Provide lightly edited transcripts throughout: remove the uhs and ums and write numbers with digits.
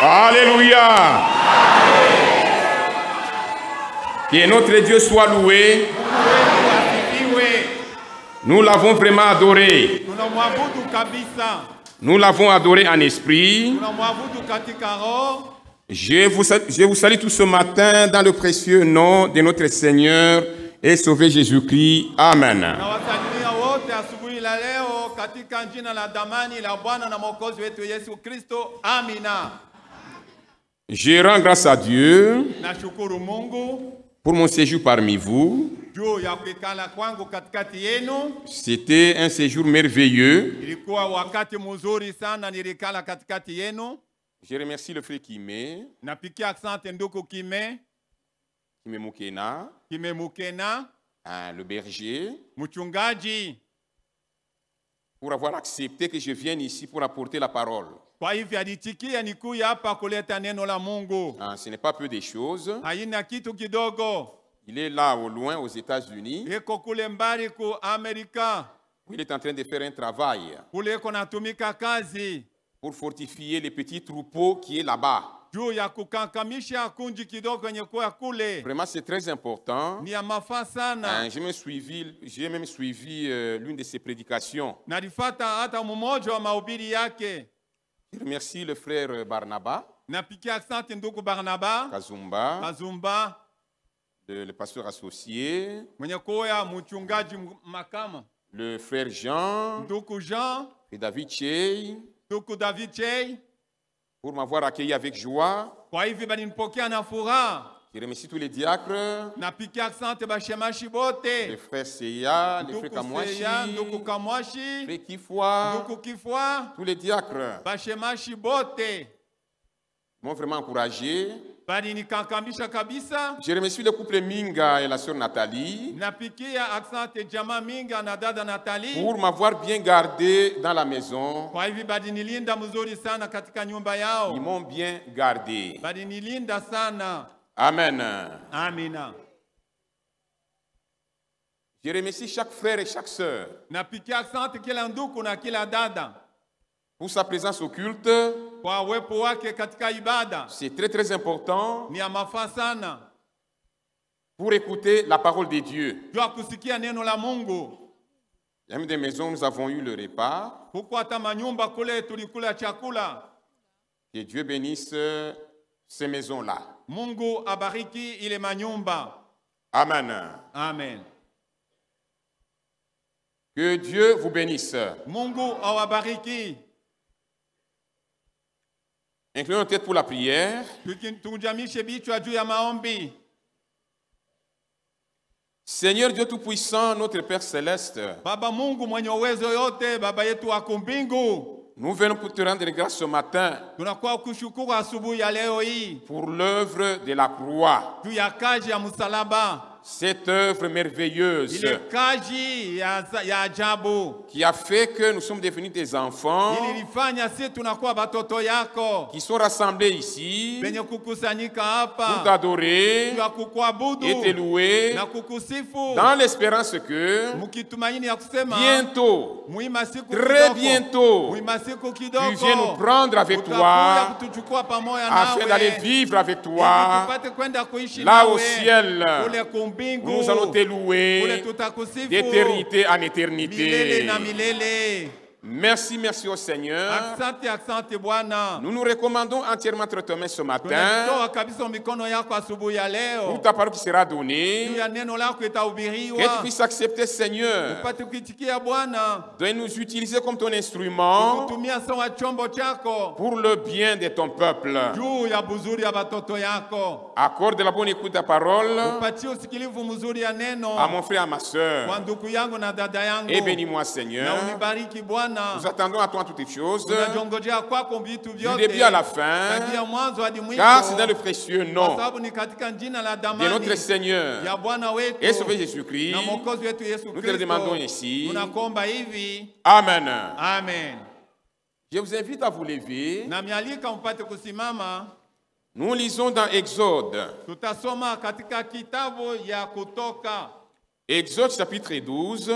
Alléluia. Que notre Dieu soit loué. Nous l'avons vraiment adoré. Nous l'avons adoré en esprit. Je vous salue tout ce matin dans le précieux nom de notre Seigneur et Sauveur Jésus-Christ. Amen. Je rends grâce à Dieu pour mon séjour parmi vous. C'était un séjour merveilleux. Je remercie le frère Kimé Mukena, le berger, pour avoir accepté que je vienne ici pour apporter la parole. Ce n'est pas peu de choses. Il est là au loin aux États-Unis. Il est en train de faire un travail pour fortifier les petits troupeaux qui est là-bas. Vraiment, c'est très important. J'ai même suivi l'une de ses prédications. Je remercie le frère Barnaba Kazumba, le pasteur associé, le frère Jean et David Chey, pour m'avoir accueilli avec joie. Je remercie tous les diacres, les frères Seya, les frères Kamwashi, les frères Kifwa, tous les diacres m'ont vraiment encouragé. Je remercie le couple Minga et la sœur Nathalie pour m'avoir bien gardé dans la maison. Ils m'ont bien gardé. Amen. Je remercie chaque frère et chaque sœur pour sa présence au culte. C'est très très important pour écouter la parole de Dieu. Il y a même des maisons où nous avons eu le repas. Que Dieu bénisse ces maisons-là. Amen. Amen. Que Dieu vous bénisse. Inclinons nos têtes pour la prière. Seigneur Dieu Tout-Puissant, notre Père Céleste, nous venons pour te rendre grâce ce matin pour l'œuvre de la croix. Cette œuvre merveilleuse qui a fait que nous sommes devenus des enfants qui sont rassemblés ici pour t'adorer et te louer dans l'espérance que bientôt, très bientôt, tu viens nous prendre avec toi afin d'aller vivre avec toi là au ciel. Nous allons te louer d'éternité en éternité. Merci, merci au Seigneur. Nous nous recommandons entièrement entre tes mains ce matin pour ta parole qui sera donnée. Que tu puisses accepter, Seigneur, de nous utiliser comme ton instrument pour le bien de ton peuple. Accorde la bonne écoute de ta parole à mon frère, à ma soeur. Et bénis-moi, Seigneur. Nous attendons à toi toutes les choses, du début à la fin, car c'est dans le précieux nom de notre Seigneur et Sauveur Jésus-Christ, nous te le demandons ici. Amen. Amen. Je vous invite à vous lever. Nous lisons dans Exode. Exode chapitre 12.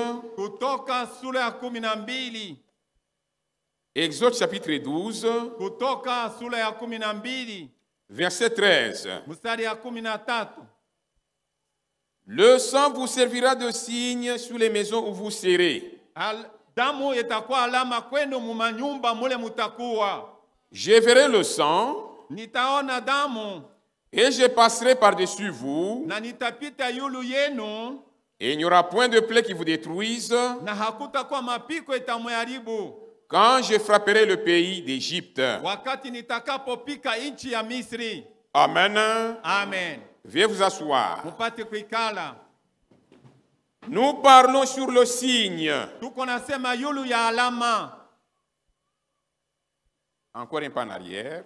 Exode chapitre 12, Kutoka sura ya 12, verset 13. mstari ya 13. Le sang vous servira de signe sur les maisons où vous serez. Damu itakuwa alama kwenu mumanyumba mule mutakuwa. Je verrai le sang Nitaona damu et je passerai par-dessus vous. na nitapita yulu yenu Et il n'y aura point de plaie qui vous détruise na hakutakuwa mapiko itamharibu quand je frapperai le pays d'Égypte. wakati nitakapopika nchi ya Misri. Amen. Amen. Veuillez vous asseoir. Mupate kuikala. Nous parlons sur le signe. Tuko nasema yulu ya alama. Encore un pas en arrière.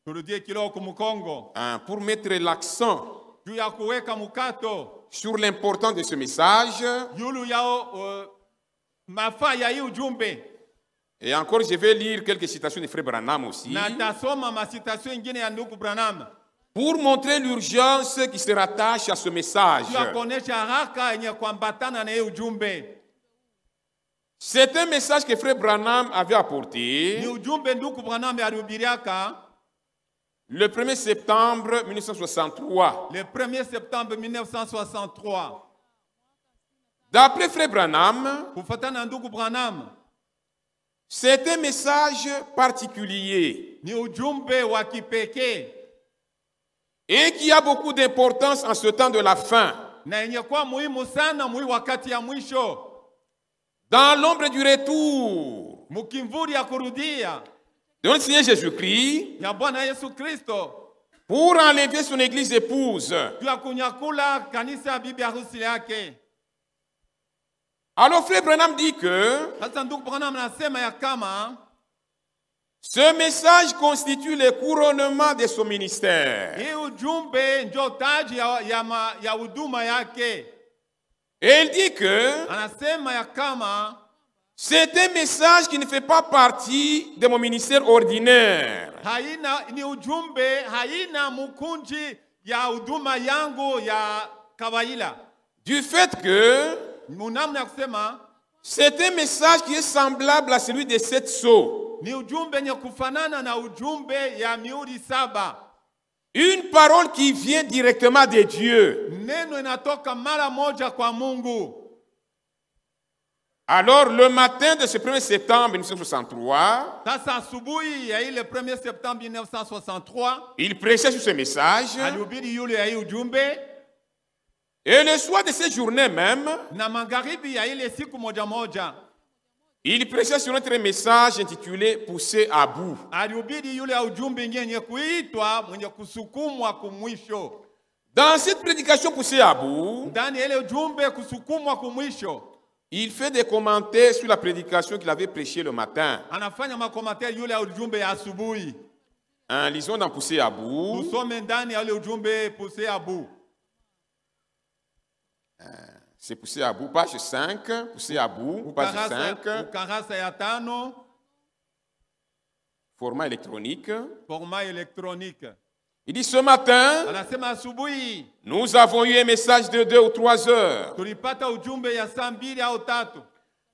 Turudie kiloko mukongo. Pour mettre l'accent Juu ya kuweka mukato sur l'importance de ce message. yulu ya mafaa ya hii ujumbe. Et encore, je vais lire quelques citations de Frère Branham aussi. Na tasoma masitasio ingine ya ndugu Branham. Pour montrer l'urgence qui se rattache à ce message. Juu ya kuonesha haraka yenye kuambatana na hii ujumbe. C'est un message que Frère Branham avait apporté Ni ujumbe ndugu Branham alihubiriaka le 1er septembre 1963. le 1er septembre 1963. D'après Frère Branham, Kufuatana na ndugu Branham, c'est un message particulier ni ujumbe wa kipekee et qui a beaucoup d'importance en ce temps de la fin. na yenye kuwa muhimu sana wakati ya mwisho. Dans l'ombre du retour Mukimvuri ya kurudia de notre Seigneur Jésus-Christ ya Bwana Yesu Kristo pour enlever son église épouse. juu ya kunyakula kanisa ya bibi harusi yake. Alors Frère Branham dit que Sasa ndugu Branham anasema ya kama ce message constitue le couronnement de son ministère. hii ujumbe ndio taji ya huduma yake. Et il dit que Anasema ya kama c'est un message qui ne fait pas partie de mon ministère ordinaire. ni ujumbe haina mukunji ya huduma yangu ya kawaida. Du fait que Munamna ya kusema c'est un message qui est semblable à celui des 7 sceaux. ni ujumbe nye kufanana na ujumbe ya mihuri 7. Une parole qui vient directement de Dieu. Neno inatoka mara moja kwa Mungu. Alors, le matin de ce 1er septembre 1963, Sasa asubuhi ya ile 1er septembre 1963, il prêchait sur ce message. alihubiri yule ya hii ujumbe. Et le soir de cette journée même, Na magharibi ya ile siku moja moja, il prêchait sur notre message intitulé Poussé à bout. alihubiri yule ya ujumbe yenye kuitwa mwenye kusukumwa kumwisho. Dans cette prédication Poussé à bout, Ndani ya ile ujumbe kusukumwa kumwisho, il fait des commentaires sur la prédication qu'il avait prêchée le matin. anafanya makomentari yule ya ujumbe ya asubuhi. Lisons dans Poussé à bout. Tusome ndani ya ile ujumbe Poussé à bout. C'est Poussé à bout, page 5. Poussé à bout, page 5. Ukarasa ya 5, Format électronique. format électronique. Il dit ce matin, Anasema asubuhi nous avons eu un message de 2 ou 3 heures. tulipata ujumbe ya saa 2 au 3.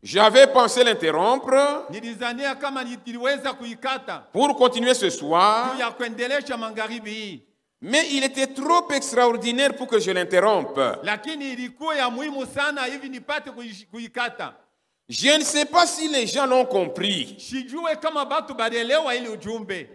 J'avais pensé l'interrompre Nilizania kama niliweza kuikata pour continuer ce soir, juu ya kuendelesha magharibi hii, mais il était trop extraordinaire pour que je l'interrompe. lakini ilikuwa ya muhimu sana hivi nipate kuikata. Je ne sais pas si les gens l'ont compris. Sijue kama batu balielewa ile ujumbe.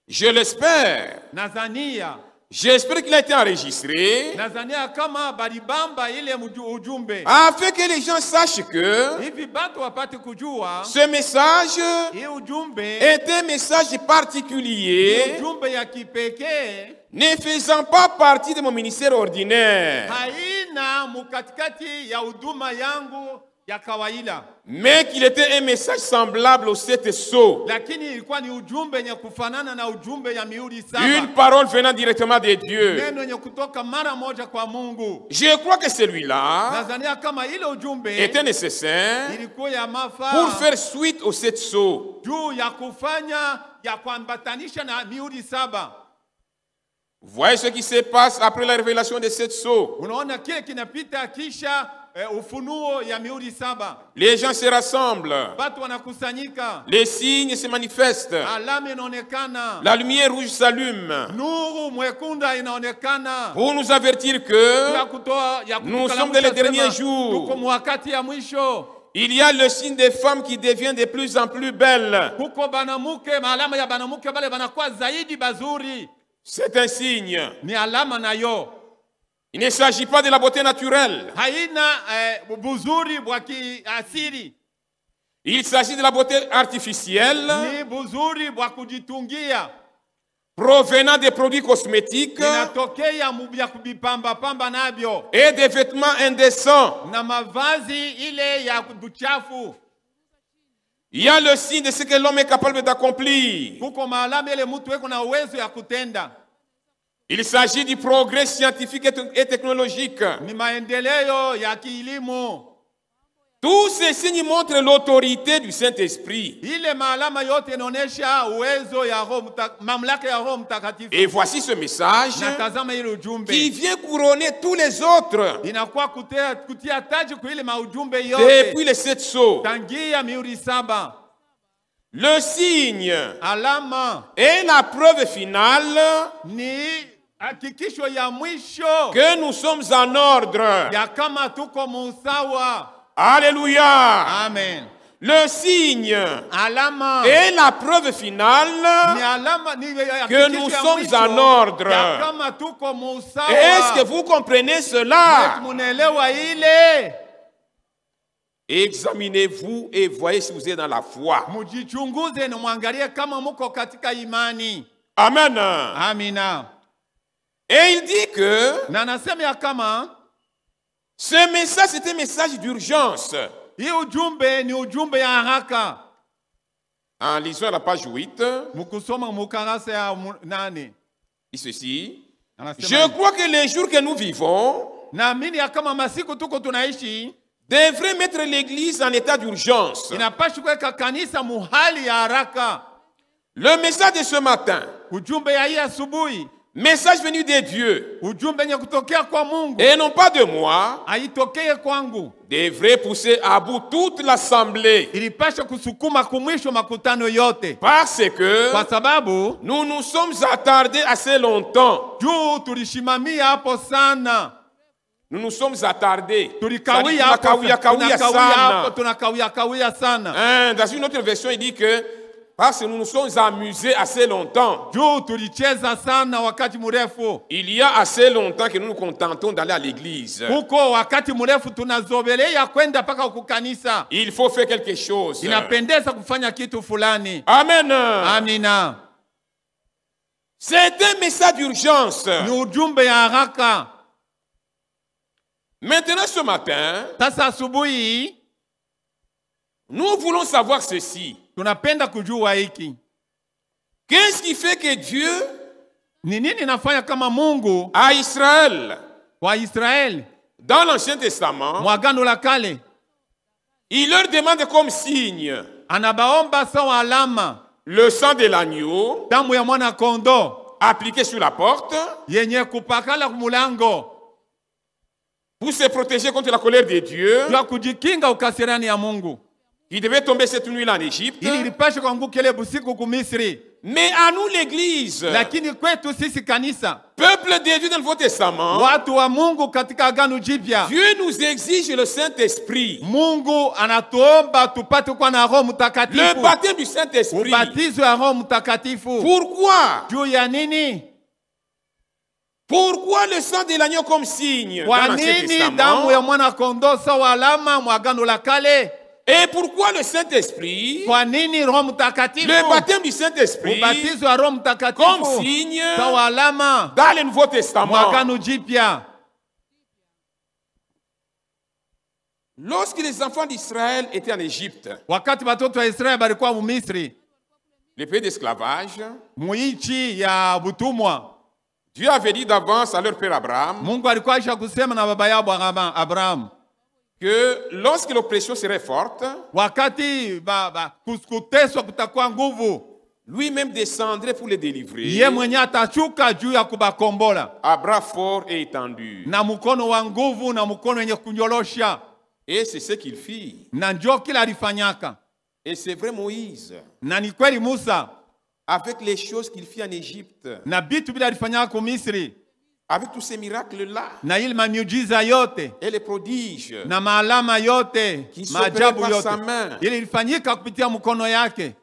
Je l'espère. Nazania J'espère qu'il a été enregistré Nazania kama balibamba ile ujumbe afin que les gens sachent que hivi batu wapate kujua ce message hii ujumbe est un message particulier, ujumbe ya kipekee, ne faisant pas partie de mon ministère ordinaire, haina mukatikati ya huduma yangu ya kawaida, mais qu'il était un message semblable aux 7 sceaux. lakini ilikuwa ni ujumbe yenye kufanana na ujumbe ya mihuri 7. Une parole venant directement de Dieu. Neno yenye kutoka mara moja kwa Mungu. Je crois que celui-là Nazania kama ile ujumbe était nécessaire ilikuwa ya mafaa pour faire suite aux 7 sceaux. juu ya kufanya ya kuambatanisha na mihuri 7. Voyez ce qui se passe après la révélation des 7 sceaux. Unaona kile kinapita kisha Les gens se rassemblent. Les signes se manifestent. La lumière rouge s'allume pour nous avertir que nous sommes dans les derniers jours. Il y a le signe des femmes qui devient de plus en plus belles. C'est un signe. Il ne s'agit pas de la beauté naturelle. Il s'agit de la beauté artificielle provenant des produits cosmétiques et des vêtements indécents. Il y a le signe de ce que l'homme est capable d'accomplir. Il s'agit du progrès scientifique et technologique. Tous ces signes montrent l'autorité du Saint-Esprit. Et voici ce message qui vient couronner tous les autres. Depuis les 7 sceaux. Le signe est la preuve finale que nous sommes en ordre. Alléluia. Amen. Le signe est la preuve finale que nous sommes en ordre. Est-ce que vous comprenez cela? Examinez-vous et voyez si vous êtes dans la foi. Amen. Amina. Et il dit que ce message, c'est un message d'urgence. En lisant la page 8, il dit ceci. Je crois que les jours que nous vivons devraient mettre l'Église en état d'urgence. Le message de ce matin, message venu de Dieu et non pas de moi, devrait pousser à bout toute l'assemblée. Parce que nous nous sommes attardés assez longtemps. Nous nous sommes attardés. Dans une autre version, il dit que parce que nous nous sommes amusés assez longtemps. Il y a assez longtemps que nous nous contentons d'aller à l'église. Il faut faire quelque chose. Amen. Amina. C'est un message d'urgence. Maintenant, ce matin, nous voulons savoir ceci. Qu'est-ce qui fait que Dieu à Israël, dans l'Ancien Testament, il leur demande comme signe le sang de l'agneau appliqué sur la porte pour se protéger contre la colère de Dieu qui devait tomber cette nuit en Égypte. Mais à nous l'église, peuple de Dieu dans le Nouveau Testament, Dieu nous exige le Saint-Esprit. Le baptême du Saint-Esprit. Pourquoi? Pourquoi le sang de l'agneau comme signe dans l'Ancien Testament? Et pourquoi le Saint-Esprit? Le baptême du Saint-Esprit comme signe dans le Nouveau Testament. Lorsque les enfants d'Israël étaient en Égypte, le pays d'esclavage, Dieu avait dit d'avance à leur père Abraham que lorsque l'oppression serait forte, lui-même descendrait pour les délivrer. Ye mwenye atashuka juu ya kubakombola. À bras forts et étendus. Na mkono wa nguvu na mkono wenye kunyorosha. Et c'est ce qu'il fit. Na ndio kila alifanyaka. Et c'est vrai Moïse. Na ni kweli Musa. Avec les choses qu'il fit en Égypte. Na bitu bila alifanyaka ku Misri. Avec tous ces miracles-là. Na ile miujiza yote. Et les prodiges. Na maalama yote. Maajabu yote. Ile ilifanyika kupitia mkono yake.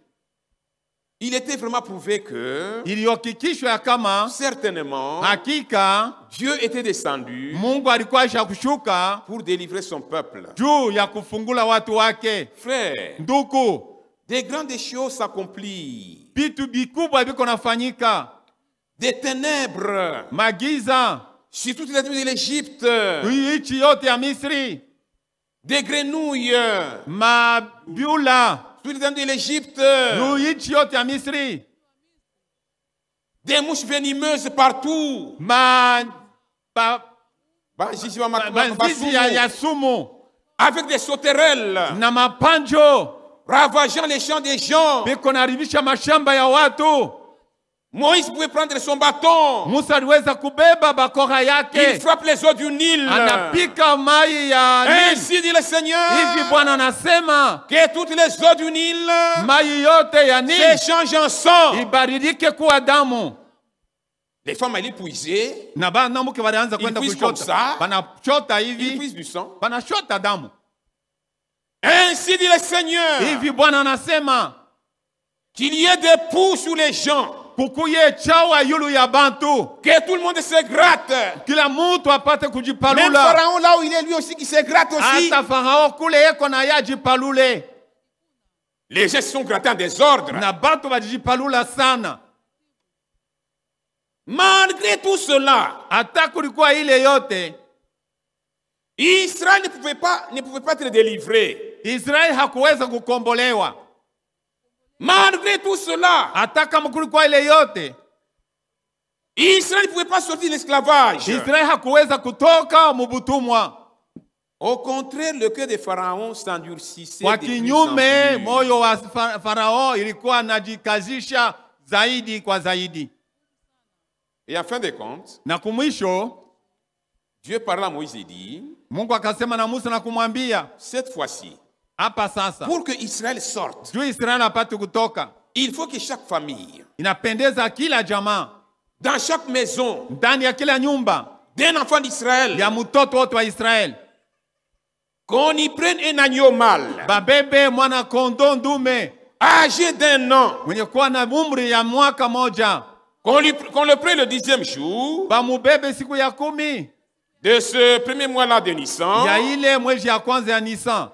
Il était vraiment prouvé que ilihakikishwa ya kama certainement hakika Dieu était descendu Mungu alikuwa ashakushuka pour délivrer son peuple. Juu ya kufungula watu wake. Frère, ndugu, des grandes choses s'accomplissent. Vitu vikubwa viko nafanyika. Des ténèbres, magiza, sur toute la terre de l'Égypte. Nchi yote ya Misri. Des grenouilles, mabiula, sur les terres de l'Égypte. Nchi yote ya Misri. Des mouches venimeuses partout. Avec des sauterelles. Na mapanjo. Ravageant les champs des gens. Biko naribisha mashamba ya watu. Moïse pouvait prendre son bâton. Musa aliweza kubeba bakora yake. Il frappe les eaux du Nil. Anapika mai ya Nil. Ainsi dit le Seigneur. Hivi Bwana anasema que toutes les eaux du Nil mai yote ya Nil s'échangent en sang. Ibadilike kuwa damu. Les femmes allaient puiser. Na banamuke walianza kwenda kuchota. Banachota hivi. Ils puisent du sang. Banachota damu. Ainsi dit le Seigneur. Hivi Bwana anasema qu'il y ait des poux sur les gens. Kukuye chawa yulu ya bantu. Que tout le monde se gratte. Kila mtu apate kujipalula. Même Pharaon là où il est lui aussi qui se gratte aussi. Hata Pharaon kule yeko na yajipalule. Les gens se sont grattés en désordre. Na bantu wajipalula sana. Malgré tout cela, hata kulikuwa ile yote, Israël ne pouvait pas être délivré. Israël hakuweza kukombolewa. Malgré tout cela, hata kama kulikuwa ile yote, Israël ne pouvait pas sortir de l'esclavage. Israël hakuweza kutoka mubutumwa. Au contraire, le cœur de Pharaon s'endurcissait. Kwa kinyume, moyo wa Farao ilikuwa najikazisha zaidi kwa zaidi. Et en fin de compte, na kumwisho, Dieu parla à Moïse et dit, Mungu akasema na Musa na kumwambia, cette fois-ci, hapa sasa, pour que Israël sorte, juu Israël apate kutoka, il faut que chaque famille, inapendeza kila jamaa, dans chaque maison, ndani ya kila nyumba, d'un enfant d'Israël, ya mtoto wote wa Israël, qu'on y prenne un agneau mâle, babebe mwana kondoo ndume, âgé d'un an, mwenye kuwa na umri ya mwaka moja, qu'on le prenne le 10e jour, bamubebe siku ya 10 de ce premier mois-là de Nissan, ya ile mwezi ya kwanza ya Nisan,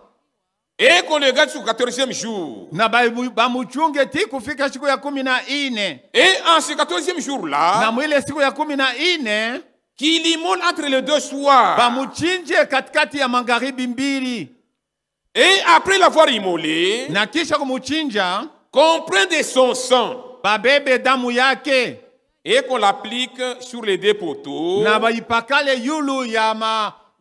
et qu'on le garde sur le 14e jour, na bamuchunge ti kufika siku ya 14. Et en ce 14e jour-là, na mwile siku ya 14, qu'il immole entre les deux soirs, bamuchinje katikati ya magharibi mbili. Et après l'avoir immolé, na kisha kumuchinja, qu'on prenne de son sang, babebe damu yake, et qu'on l'applique sur les deux poteaux, na baipakale yulu ya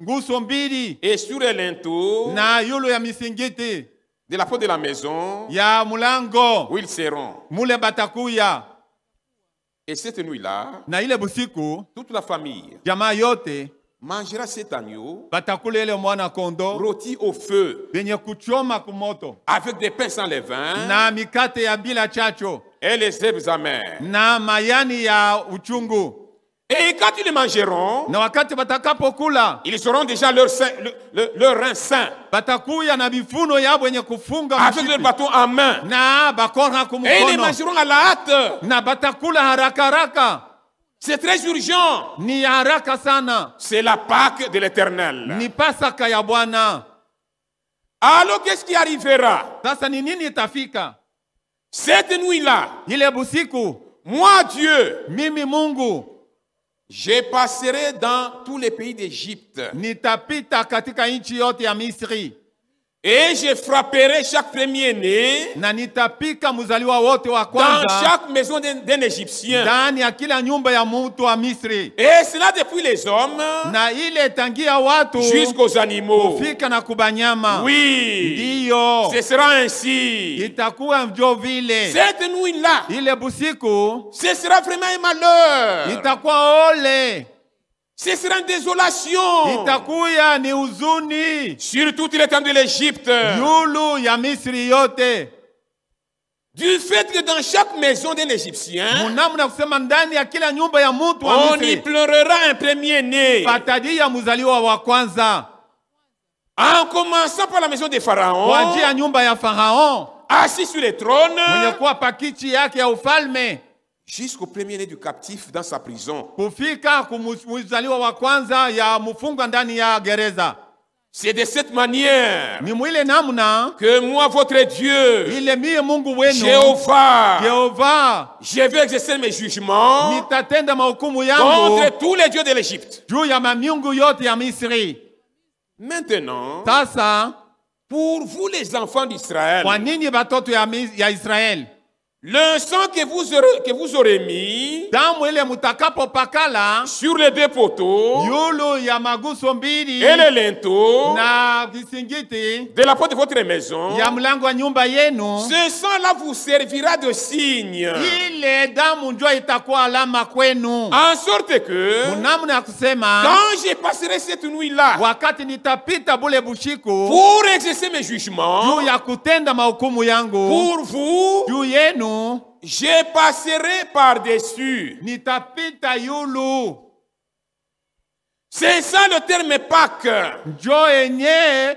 nguso mbili, et sur les linteaux, na yulu ya misingiti, de la porte de la maison, ya mulango, où ils seront. mule batakuya. Et cette nuit-là, na ile busiku, toute la famille, jamaa yote, mangera cet agneau, batakule ile mwana kondo, rôti au feu, benye kuchoma kumoto, avec des pains sans levain, na mikate ya bila chacho, et les herbes amères, na mayani ya uchungu. Et quand ils les mangeront, na wakati batakapokula, ils auront déjà leur rein sain, batakuya na bifuno yabo yenye kufunga avec leur bâton en main, na bakora kumukono, et ils les mangeront à la hâte. na batakula haraka haraka. C'est très urgent. Ni haraka sana. C'est la Pâque de l'Éternel. Ni Pasaka ya Bwana. Alors qu'est-ce qui arrivera? Sasa ni nini itafika? Cette nuit-là, ile busiku, moi Dieu, mimi Mungu, je passerai dans tous les pays d'Égypte. Nitapita katika nchi yote ya Misri. Et je frapperai chaque premier-né na nitapika mzaliwa wote wa dans kwanza chaque maison d'un Égyptien. ndani ya kila nyumba ya mtu wa Misri. Et cela depuis les hommes Na ile tangia watu jusqu'aux animaux. kufika na kubanyama. Oui, Ndiyo. ce sera ainsi. Itakuwa njo vile. Cette nuit-là, Ile busiku ce sera vraiment un malheur. itakuwa ole. Ce sera une désolation Itakuya ni huzuni sur toute l'étendue de l'Égypte. yulu ya Misri yote. Du fait que dans chaque maison d'un Égyptien, Munamna kusema ndani ya kila nyumba ya mtu wa on y Misri pleurera un premier-né. patadia mzaliwa wa kwanza. En commençant par la maison de Pharaon, Kuanzia nyumba ya Farao assis sur le trône, mwenye kuwa pakichi yake ya ufalme jusqu'au premier-né du captif dans sa prison. kufika kumzaliwa wa kwanza ya mfungwa ndani ya gereza. C'est de cette manière Ni mwile namna que moi, votre Dieu, ile mie Mungu wenu Jéhovah, Yehova je vais exercer mes jugements nitatenda mahukumu yangu contre tous les dieux de l'Égypte. juu ya mamiungu yote ya Misri. Maintenant, Sasa pour vous les enfants d'Israël, kwa nini batoto ya Israeli le sang que vous aurez mis damu ile mutakapo pakala sur les deux poteaux yulu ya maguso mbili et les linteaux na kisingiti de la porte de votre maison, ya mlango wa nyumba yenu, ce sang-là vous servira de signe, ile damu njo itakuwa alama kwenu. en sorte que Munamna ya kusema quand je passerai cette nuit-là wakati nitapita bule bushiku pour exercer mes jugements juu ya kutenda mahukumu yangu pour vous, juu yenu, je passerai par-dessus. nitapita yulu. C'est ça le terme Pâques, Njo enye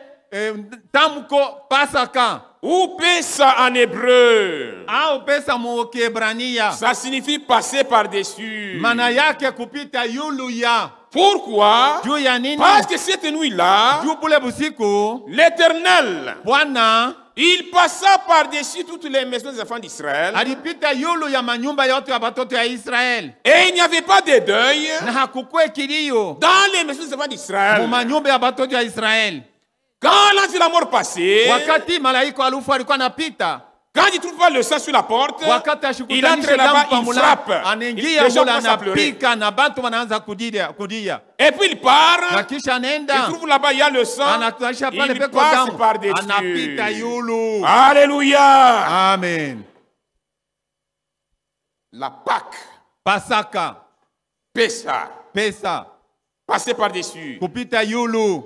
tamko Pasaka ou Pessa en hébreu. au pesa mu Kiebrania, Ça signifie passer par-dessus. maana yake kupita yulu ya. Pourquoi? Juu ya nini? Parce que cette nuit-là, Juu bule busiku l'Éternel, Bwana il passa par-dessus toutes les maisons des enfants d'Israël. alipita yulu ya manyumba yote ya batoto ya Israeli, Et il n'y avait pas de deuil na hakukue kilio dans les maisons des enfants d'Israël. mu manyumba ya batoto ya Israeli. Quand l'ange de la mort passait, Wakati malaika alufu alikuwa anapita, quand il ne trouve pas le sang sur la porte, wakati il entre ashikutanishe là-bas, damu pa il mulango, frappe. anaingia Les gens mula commencent à pleurer. anapika na bantu wanaanza kudia. Et puis il part, Na kisha il nenda trouve là-bas, il y a le sang, anatuanisha pale il peko passe damu, par-dessus. anapita yulu. Alléluia. Amen. La Pâque, Pasaka, Pessa, pesa, passer par-dessus. kupita yulu.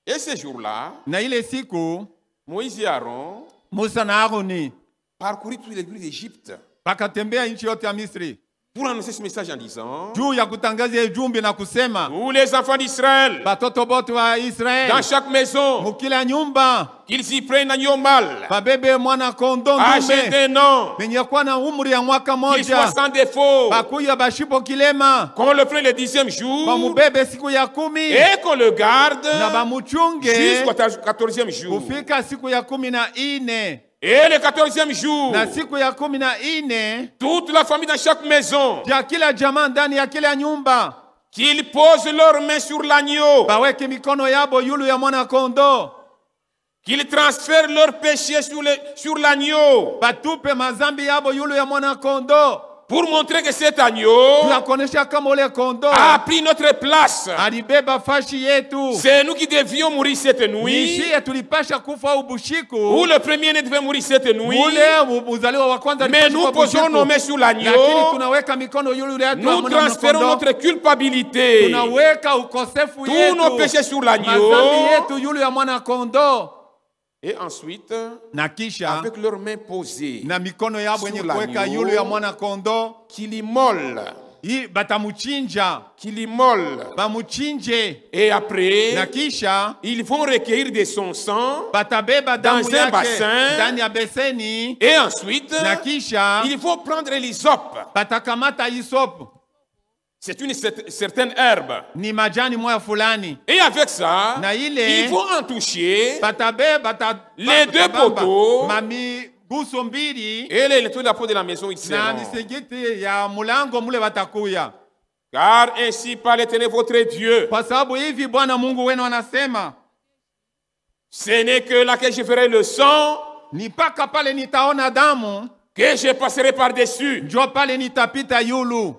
Et ce jour-là, Na ile siku Moïse et Aaron Musa na Aroni parcoururent tous les lieux d'Égypte pakatembea nchi yote ya Misri pour annoncer ce message en disant: juu ya kutangaza ujumbe na kusema tous les enfants d'Israël, batoto bote wa dans Israeli chaque maison, mukila nyumba qu'ils y prennent agneau mâle, babebe mwana kondo âgé ndume d'un an, benye kuwa na umri ya mwaka qu'il soit moja, sans défaut, bakuya bashipo kilema qu'on le prenne le 10e jour bamubebe siku ya 10 et qu'on le garde na bamuchunge jusqu'au 14e jour. kufika siku ya 14 Et le 14e jour, na siku ya 14 toute la famille dans chaque maison, ya kila jamaa ndani ya kila nyumba qu'ils posent leurs mains sur l'agneau, baweke mikono yabo yulu ya mwana kondo, qu'ils transfèrent leurs péchés sur l'agneau, batupe mazambi yabo yulu ya mwana kondo, pour montrer que cet agneau tunakonesha kama ule kondo a pris notre place. alibeba fashi yetu. C'est nous qui devions mourir cette nuit, Nishie tulipasha kufa ubushiku, ou le premier-né devait mourir cette nuit, ule uzaliwa wa kwanza mais nous posons nos mains sur lakini l'agneau, tunaweka mikono yulu ya nous transférons notre culpabilité, tunaweka ukosefu tous yetu, nos péchés sur mazambi l'agneau, yetu yulu ya mwana kondo, et ensuite, na kisha avec leurs mains posées, na mikono yabo sur yenye kuweka l'agneau, yulu ya mwana kondo, qu'il immole, batamuchinja, bamuchinje, et après, na kisha ils vont recueillir de son sang, batabeba damu dans un yake bassin, ndani ya beseni, et ensuite, na kisha il faut prendre l'hysope. batakamata hisopu, C'est une certaine herbe. ni majani moya fulani, Et avec ça, na ile ils vont en toucher les deux poteaux mami guso mbili et les de la peau de la maison ils na seront. misegiti ya mulango mule batakuya. Car ainsi parle l'Éternel votre Dieu. Kwa sababu hivi Bwana Mungu wenu anasema, Ce n'est que là que je verrai le sang, ni mpaka pale nitaona damu, que je passerai par-dessus. njo pale nitapita yulu.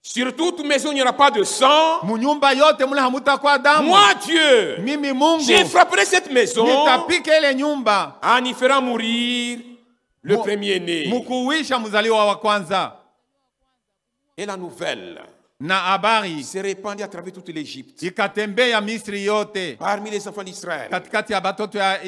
Sur toute maison, il n'y aura pas de sang. Munyumba yote mule hamutakuwa damu. Moi, Dieu, mimi Mungu, je frapperai cette maison nitapika ile nyumba en y faisant mourir le premier-né. Mukuwisha mzaliwa wa kwanza. Et la nouvelle na habari s'est répandue à travers toute l'Égypte, ikatembea Misri yote, parmi les enfants d'Israël. katikati ya batoto ya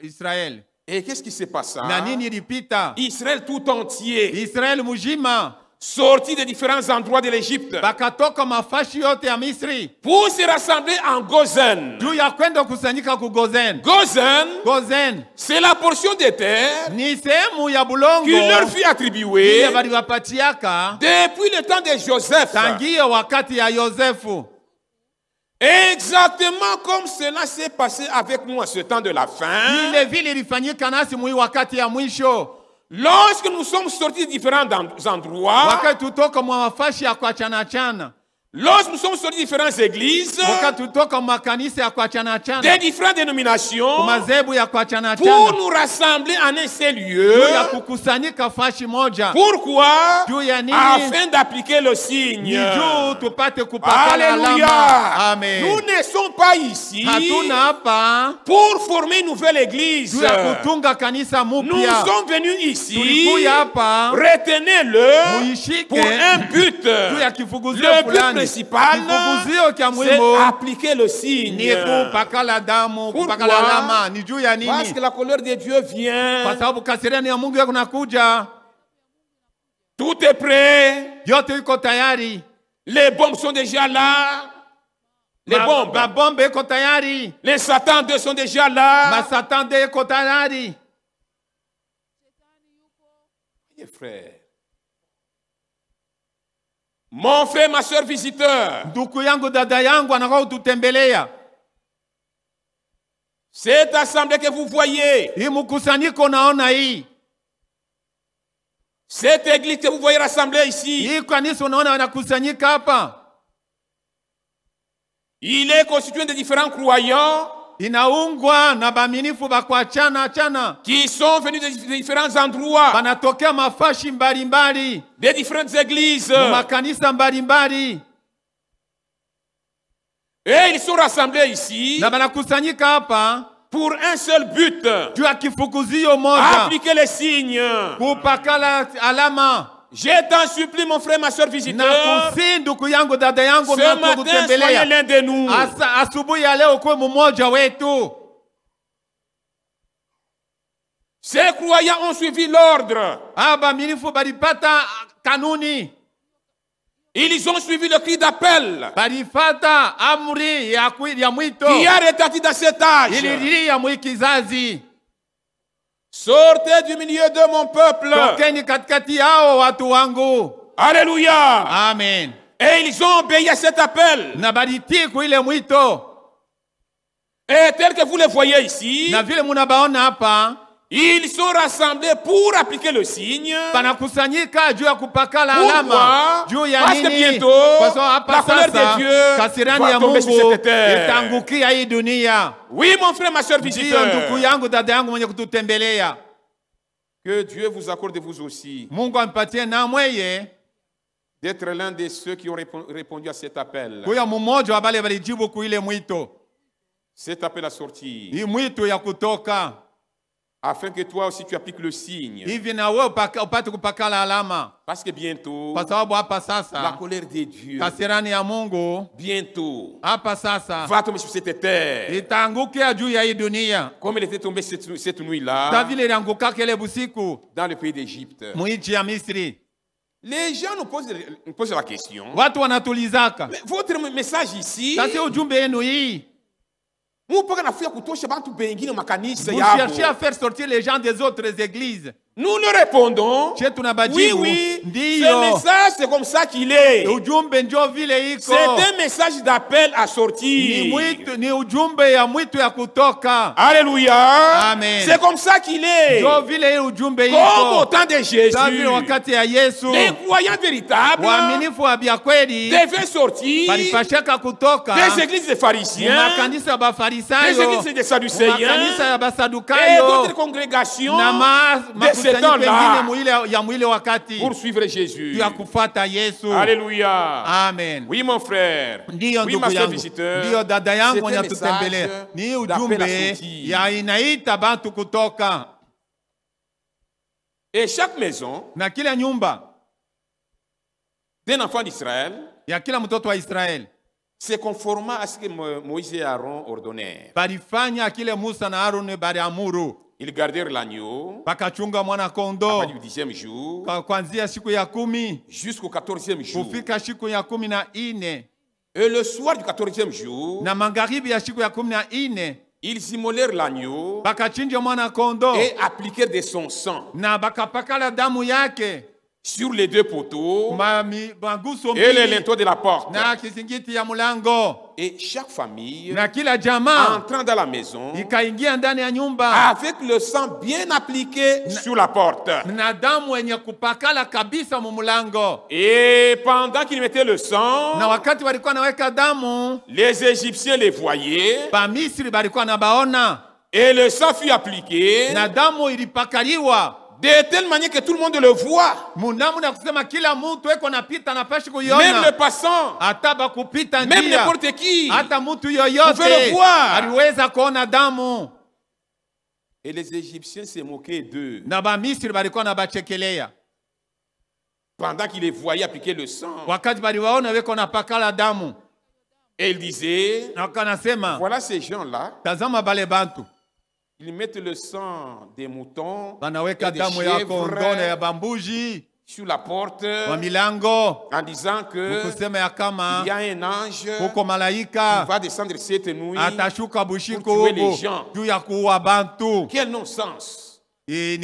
Israel. Et qu'est-ce qui s'est passé? Na nini ilipita? Israël tout entier, Israel mujima, sorti de différents endroits de l'Égypte, bakatoka mafashi yote ya Misri pour se rassembler en Gozen. juu ya kwenda kusanyika ku Gozen. Gozen, c'est la portion de terre ni sehemu ya bulongo qui leur fut attribuée ya baliwapatiaka depuis le temps de Joseph. tangia wakati ya Yosefu. Exactement comme cela s'est passé avec nous à ce temps de la fin. Vile vile ilifanyika nasi mwi wakati ya mwisho. Lorsque nous sommes sortis de différents endroits, wakati tutoka mwa mafashi ya kuachana chana, lorsque nous sommes sortis de différentes églises, wakati tutoka mwa kanisa ya kuachana chana, des différentes dénominations, mazebu ya kuachana chana, pour nous rassembler en un seul lieu. ya kukusanyika fashi moja. Pourquoi? Juu ya nini? Afin d'appliquer le signe. Ni juu tupate kupakala Alléluia. alama. Amen. Nous ne sommes pas ici hatuna hapa pour former une nouvelle église. juu ya kutunga kanisa Nous mupya. sommes venus ici, Tulikuya hapa retenez-le, muishike pour un but. juu ya kifuguzio Le but fulani. principal, Kifuguzio kya c'est muhimu appliquer le signe. ni kupakala damu, Pourquoi? kupakala alama. Ni juu ya Parce nini? que la colère de Dieu vient. Kwa sababu kasirani ya Mungu yako nakuja. Tout est prêt. Yote iko tayari. Les bombes sont déjà là. Les bombes. Mabombe iko tayari. Les Satan 2 sont déjà là. Masatan de iko tayari. Mes frères. Mon frère, ma soeur visiteur. Ndugu yangu, dada yangu anakuwa kututembelea. Cette assemblée que vous voyez. Hii mkusanyiko naona hii. Cette église que vous voyez rassemblée ici. Hii kanisa unaona wanakusanyika hapa. Il est constitué de différents croyants. Inaungwa na baaminifu bakuachana chana. Qui sont venus de différents endroits. Banatokea mafashi mbalimbali. Des différentes églises. Makanisa mbalimbali. Et ils sont rassemblés ici. Na banakusanyika hapa pour un seul but. juu ya kifukuzio moja. Appliquer les signes. Kupakala alama. Je t'en supplie, mon frère, ma soeur visiteur. Nakusi ndugu yangu, dada yangu, ce matin, soyez l'un de nous. Asubuhi ya leo kuwe mmoja wetu. Ces croyants ont suivi l'ordre. Baaminifu balipata kanuni. Ils ont suivi le cri d'appel. Balifata amri ya mwito. Qui a retenti dans cet âge. Ililia mwikizazi. Sortez du milieu de mon peuple. Tokeni katikati yao watu wangu. Alléluia. Amen. Et ils ont obéi à cet appel. Na baliti kuile mwito. Et tel que vous les voyez ici. Na vile munabaona hapa. Ils sont rassemblés pour appliquer le signe. Panakusanyika juu ya kupakala alama. Juu ya parce nini? que bientôt, kwa sababu la colère de Dieu kasirani va ya tomber sur Mungu cette terre. itangukia hii dunia. Oui, mon frère, ma soeur visiteur. Ndugu yangu, dada yangu mwenye kututembelea. Que Dieu vous accorde vous aussi. Mungu ampatie na mweye d'être l'un de ceux qui ont répondu à cet appel. Kuya mmoja wa wale walijibu kuile mwito. Cet appel à sortir. Hii mwito ya kutoka. Afin que toi aussi tu appliques le signe. Hivi na wewe upate kupakala alama. Parce que bientôt, kwa sababu hapa sasa, la colère de Dieu, kasirani ya Mungu, bientôt, hapa sasa, va tomber sur cette terre. Itaangukia juu ya hii dunia. Comme elle était tombée cette nuit-là, dans le pays d'Égypte. Les gens nous posent la question. Mais votre message ici, vous cherchez à faire sortir les gens des autres églises. Nous le répondons, oui, oui, ce message c'est comme ça qu'il est. C'est un message d'appel à sortir. Alléluia. C'est comme ça qu'il est. Comme au temps de Jésus, les croyants véritables devaient sortir des églises des pharisiens, des églises des sadducéens et d'autres congrégations de ce temps-là pour suivre Jésus. Alléluia. Amen. Oui, mon frère. Oui, ma soeur visiteur. C'est un message d'appel à sortir. Et chaque maison d'un enfant d'Israël se conforma à ce que Moïse et Aaron ordonnèrent. Ils gardèrent l'agneau à partir du 10e jour jusqu'au 14e jour. Et le soir du 14e jour, ils immolèrent l'agneau et appliquèrent de son sang sur les deux poteaux et les linteaux de la porte. Et chaque famille entrant dans la maison avec le sang bien appliqué sur la porte. Et pendant qu'ils mettaient le sang, les Égyptiens les voyaient et le sang fut appliqué de telle manière que tout le monde le voit. Même le passant, même n'importe qui pouvait le voir. Et les Égyptiens se moquaient d'eux pendant qu'ils les voyaient appliquer le sang. Et ils disaient, voilà ces gens-là, ils mettent le sang des moutons et des chèvres sur la porte en disant que il y a un ange qui va descendre cette nuit pour tuer les gens. Quel non-sens! Et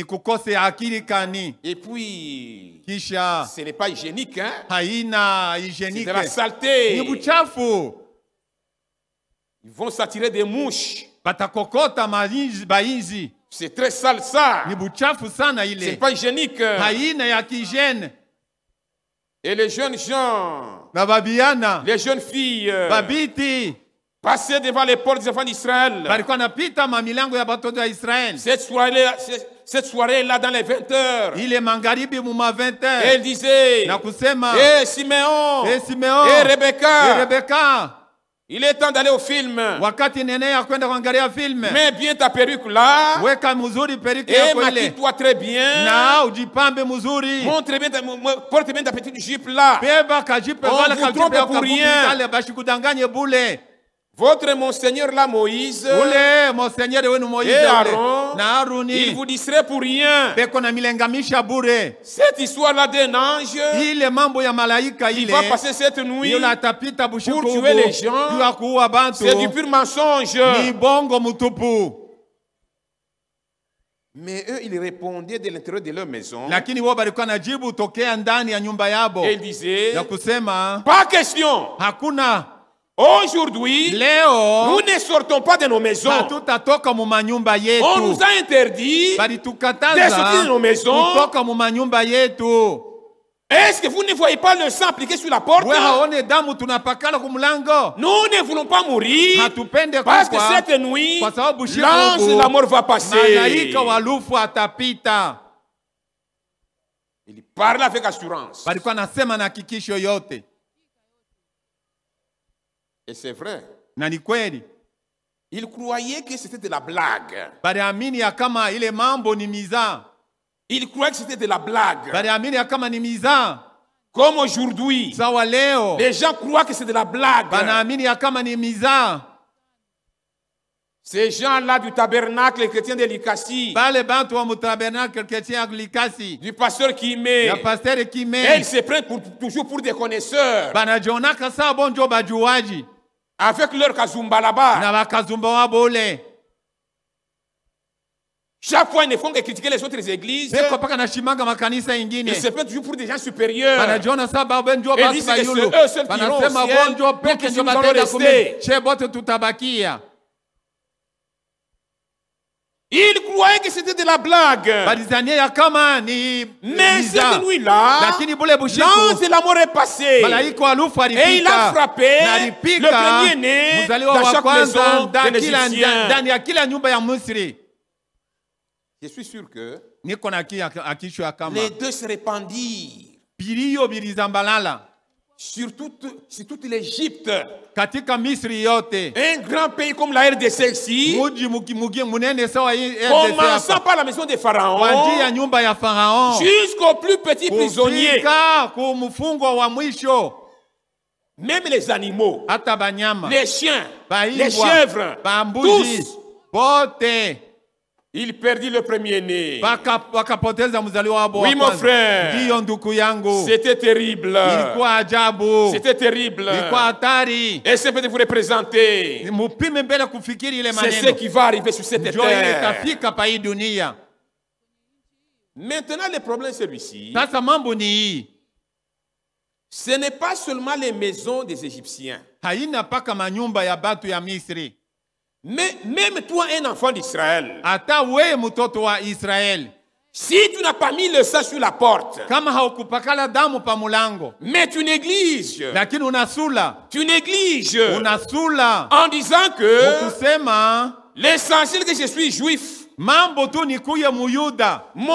puis, ce n'est pas hygiénique, hein? C'est de la saleté. Ils vont s'attirer des mouches. C'est très sale ça. C'est pas hygiénique. Et les jeunes gens, les jeunes filles, passaient devant les portes des enfants d'Israël. Cette soirée-là dans les 20 heures. Et elle disait, et Siméon, et Rebecca, il est temps d'aller au film. Mets bien ta perruque là. Et maquille-toi très bien. Montre bien porte bien ta petite jupe là. On ne vous trompe pour rien. Votre Monseigneur là, Moïse, et Aaron, il vous distrait pour rien. Cette histoire-là d'un ange qui va passer cette nuit pour tuer les gens, c'est du pur mensonge. Mais eux, ils répondaient de l'intérieur de leur maison. Et ils disaient, pas question. Aujourd'hui, nous ne sortons pas de nos maisons. On nous a interdit de sortir de nos maisons. Est-ce que vous ne voyez pas le sang appliqué sur la porte? Nous ne voulons pas mourir parce que cette nuit, l'ange de la mort va passer. Il parle avec assurance. Et c'est vrai. Il croyait que c'était de la blague. Il croyait que c'était de la blague. Comme aujourd'hui, les gens croient que c'est de la blague. Ces gens-là du tabernacle chrétien de Likasi, du pasteur qui met, et ils se prennent toujours pour des connaisseurs. Avec leur kazumba là-bas. Chaque fois, ils ne font que critiquer les autres églises. Ils se prennent toujours pour des gens supérieurs. Et ils disent que c'est eux seuls qui iront au ciel. Donc, nous allons rester. Ils croyaient que c'était de la blague. Mais cette nuit-là, l'ange de la mort est passé. Et il a frappé le premier-né dans chaque maison des Égyptiens. Je suis sûr que les deux se répandirent sur toute l'Égypte. Un grand pays comme la RDC ici, commençant par la maison de Pharaon jusqu'au plus petit prisonnier. Même les animaux, les chiens, les chèvres, tous. Il perdit le premier-né. Oui, mon frère. C'était terrible. C'était terrible. Et c'est peut-être vous représenter. C'est ce qui va arriver sur cette terre. Maintenant, le problème est celui-ci. Ce n'est pas seulement les maisons des Égyptiens. Mais même toi, un enfant d'Israël, si tu n'as pas mis le sang sur la porte, mais tu négliges en disant que l'essentiel que je suis juif, mon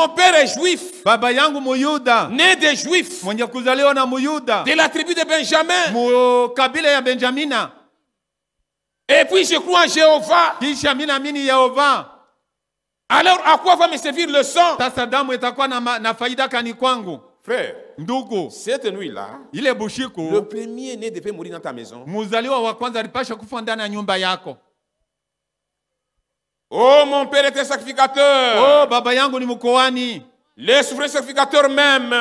père est juif, né des juifs, de la tribu de Benjamin. Et puis je crois en Jéhovah. Alors à quoi va me servir le sang? Frère, cette nuit-là, le premier-né devait mourir dans ta maison. Oh, mon père était sacrificateur. Les souverains sacrificateurs même.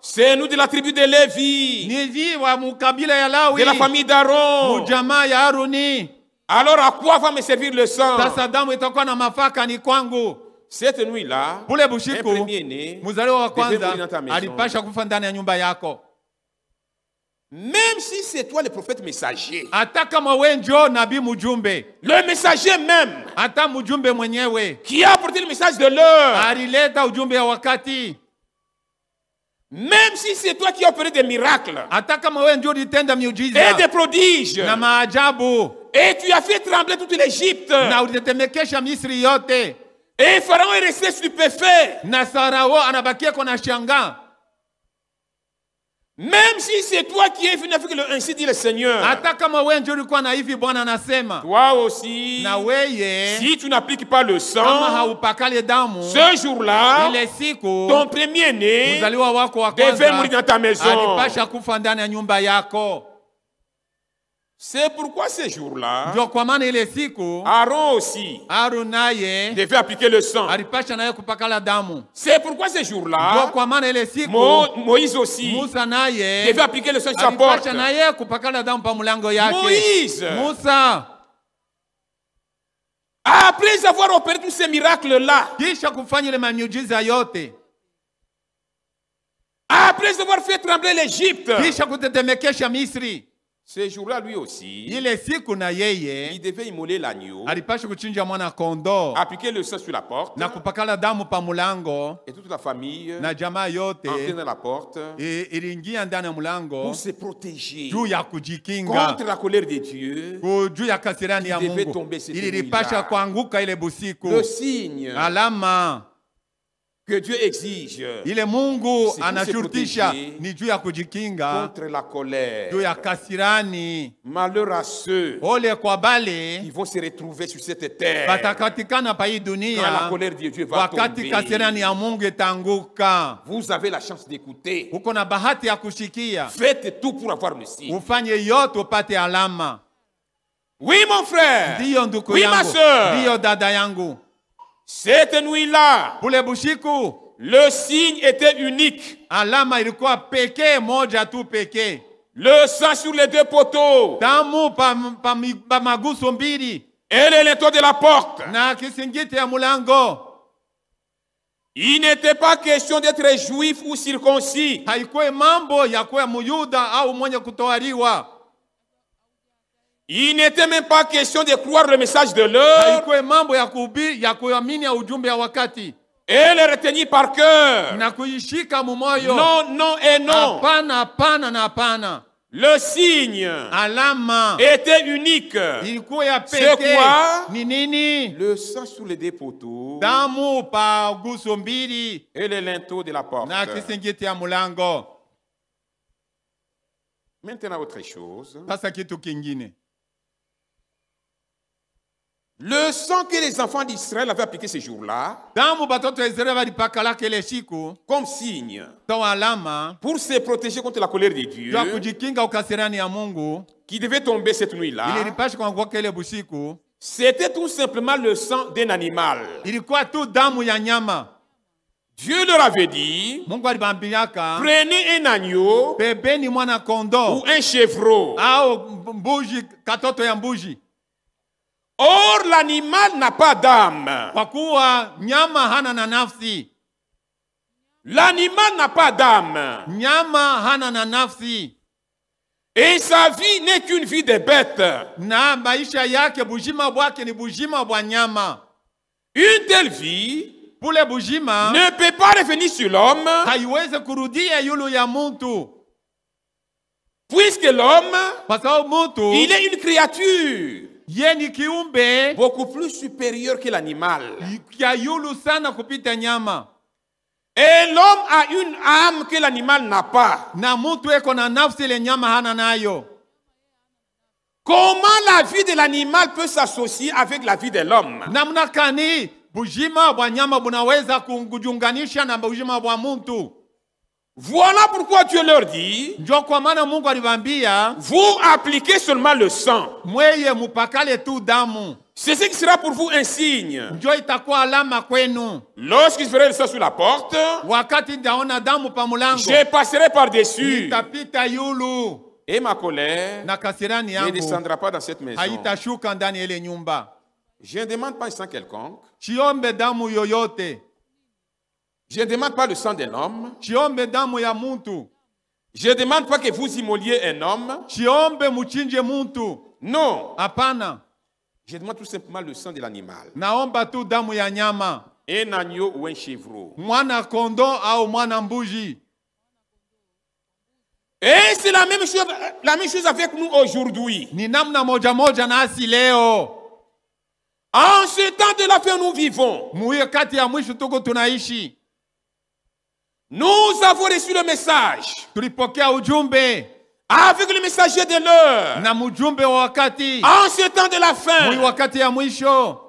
C'est nous de la tribu de Lévi, de la famille d'Aaron. Alors à quoi va me servir le sang? Cette nuit-là, un premier-né devait mourir dans ta maison. Même si c'est toi le prophète messager, le messager même qui a apporté le message de l'heure, même si c'est toi qui as opéré des miracles et des prodiges, et tu as fait trembler toute l'Égypte, et Pharaon est resté stupéfait, même si c'est toi qui es venu avec le ainsi dit le Seigneur, toi aussi, si tu n'appliques pas le sang, ce jour-là, ton premier-né devait mourir dans ta maison. C'est pourquoi ce jour-là, Aaron aussi devait appliquer le sang. C'est pourquoi ce jour-là, Moïse aussi devait appliquer le sang sur sa porte. Moïse, après avoir opéré tous ces miracles-là, après avoir fait trembler l'Égypte, ce jour-là, lui aussi, il devait immoler l'agneau, appliquer le sang sur la porte, et toute la famille entrer dans la porte pour se protéger contre la colère de Dieu qui devait tomber cette nuit-là. Le signe que Dieu exige, c'est se protéger contre la colère. Malheur à ceux qui vont se retrouver sur cette terre quand la colère de Dieu va tomber. Vous avez la chance d'écouter. Faites tout pour avoir le signe. Oui, mon frère. Oui, ma soeur. Cette nuit-là, le signe était unique. Le sang sur les deux poteaux. Et le linteau de la porte. Na kisingiti ya mulango. Il n'était pas question d'être juif ou circoncis. Haikuwa mambo ya kuwa Muyuda au mwenye kutohariwa. Il n'était même pas question de croire le message de l'heure. Haikuwa mambo ya kuhubiri ya kuamini ya ujumbe ya wakati. Et le retenir par cœur. Na kuishika mumoyo. Non, non et non. Hapana, hapana na hapana. Le signe alama était unique. ilikuwa ya pekee. C'est quoi? Ni nini? Le sang sur les deux poteaux. Damu pa guso mbili. Et le linteau de la porte. Na kisingiti ya mulango. Maintenant autre chose. Sasa kitu kingine. Le sang que les enfants d'Israël avaient appliqué ce jour-là, comme signe, pour se protéger contre la colère de Dieu, qui devait tomber cette nuit-là, c'était tout simplement le sang d'un animal. Dieu leur avait dit, prenez un agneau ou un chevreau. Or, l'animal n'a pas d'âme. L'animal n'a pas d'âme. Et sa vie n'est qu'une vie de bête. Une telle vie ne peut pas revenir sur l'homme, puisque l'homme, il est une créature beaucoup plus supérieur que l'animal. Et l'homme a une âme que l'animal n'a pas. Comment la vie de l'animal peut s'associer avec la vie de l'homme? Voilà pourquoi Dieu leur dit, vous appliquez seulement le sang. C'est ce qui sera pour vous un signe. Lorsqu'il ferait le sang sur la porte, je passerai par-dessus. Et ma colère ne descendra pas dans cette maison. Je ne demande pas un sang quelconque. Je ne demande pas le sang d'un homme. Je ne demande pas que vous immoliez un homme. Non. Je demande tout simplement le sang de l'animal. Un agneau ou un chevreau. Et c'est la même chose avec nous aujourd'hui. En ce temps de la fin, nous vivons. Nous avons reçu le message. Avec le messager de l'heure. En ce temps de la fin.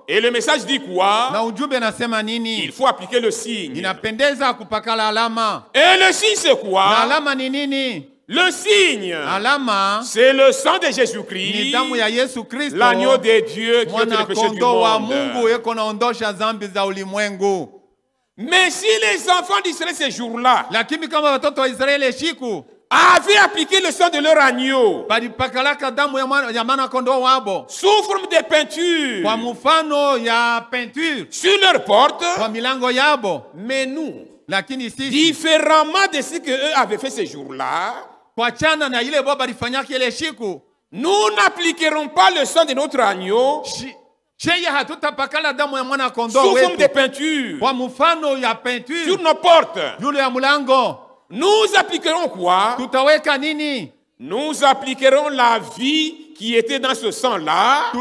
Et le message dit quoi? Il faut appliquer le signe. Et le signe c'est quoi? Le signe, c'est le sang de Jésus-Christ, l'agneau de Dieu qui ôte le péché du monde. Mais si les enfants d'Israël ce jour-là avaient appliqué le sang de leur agneau sous forme de peinture sur leur porte, mais nous, différemment de ce qu'eux avaient fait ce jour-là, nous n'appliquerons pas le sang de notre agneau sous forme de peinture sur nos portes. Nous appliquerons quoi? Nous appliquerons la vie qui était dans ce sang-là, qui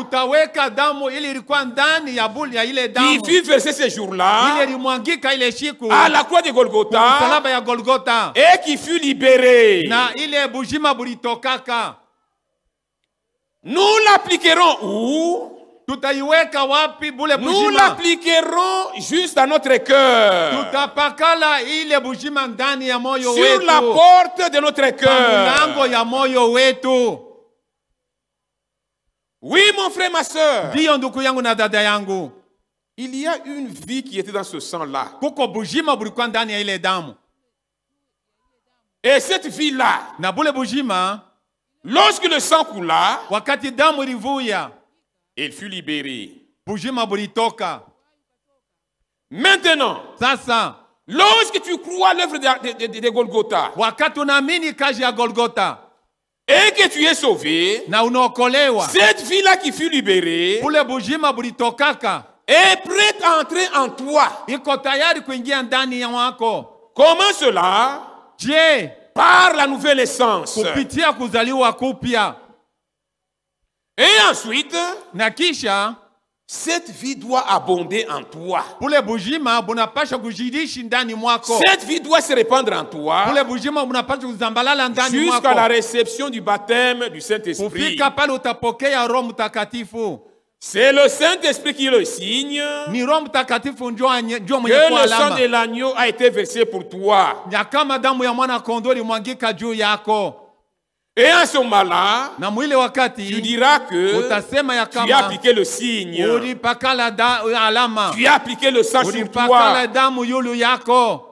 fut versé ce jour-là à la croix de Golgotha et qui fut libéré. Nous l'appliquerons où? Nous l'appliquerons juste à notre cœur, sur la porte de notre cœur. Oui, mon frère, ma soeur, il y a une vie qui était dans ce sang-là. Et cette vie-là, lorsque le sang coula, Et il fut libéré. Bujima bulitoka. Maintenant, Sasa, lorsque tu crois à l'œuvre de Golgotha, wakati unaamini kazi ya Golgotha, et que tu es sauvé, na unaokolewa, cette vie-là qui fut libérée bule bujima bulitokaka est prête à entrer en toi. iko tayari kuingia ndani ya wako. Comment cela? Je, Par la nouvelle naissance. kupitia kuzaliwa kupya. Et ensuite, Na kisha cette vie doit abonder en toi. bule bujima bunapasha kujidishi ndani mwako. Cette vie doit se répandre en toi Bule bujima bunapasha kuzambalala ndani mwako. jusqu'à la réception du baptême du Saint-Esprit. Kufika pale utapokea Roho Mtakatifu. C'est le Saint-Esprit qui est le signe Ni Roho Mtakatifu ndio que mwenye le sang alama de l'agneau a été versé pour toi. ya kama damu ya mwana kondoo ilimwangika juu yako. Et en ce moment-là, Na mwile tu wakati diras que utasema ya tu as kama appliqué le signe. ulipakala alama, Tu as appliqué le sang sur ulipakala toi. damu yulu yako.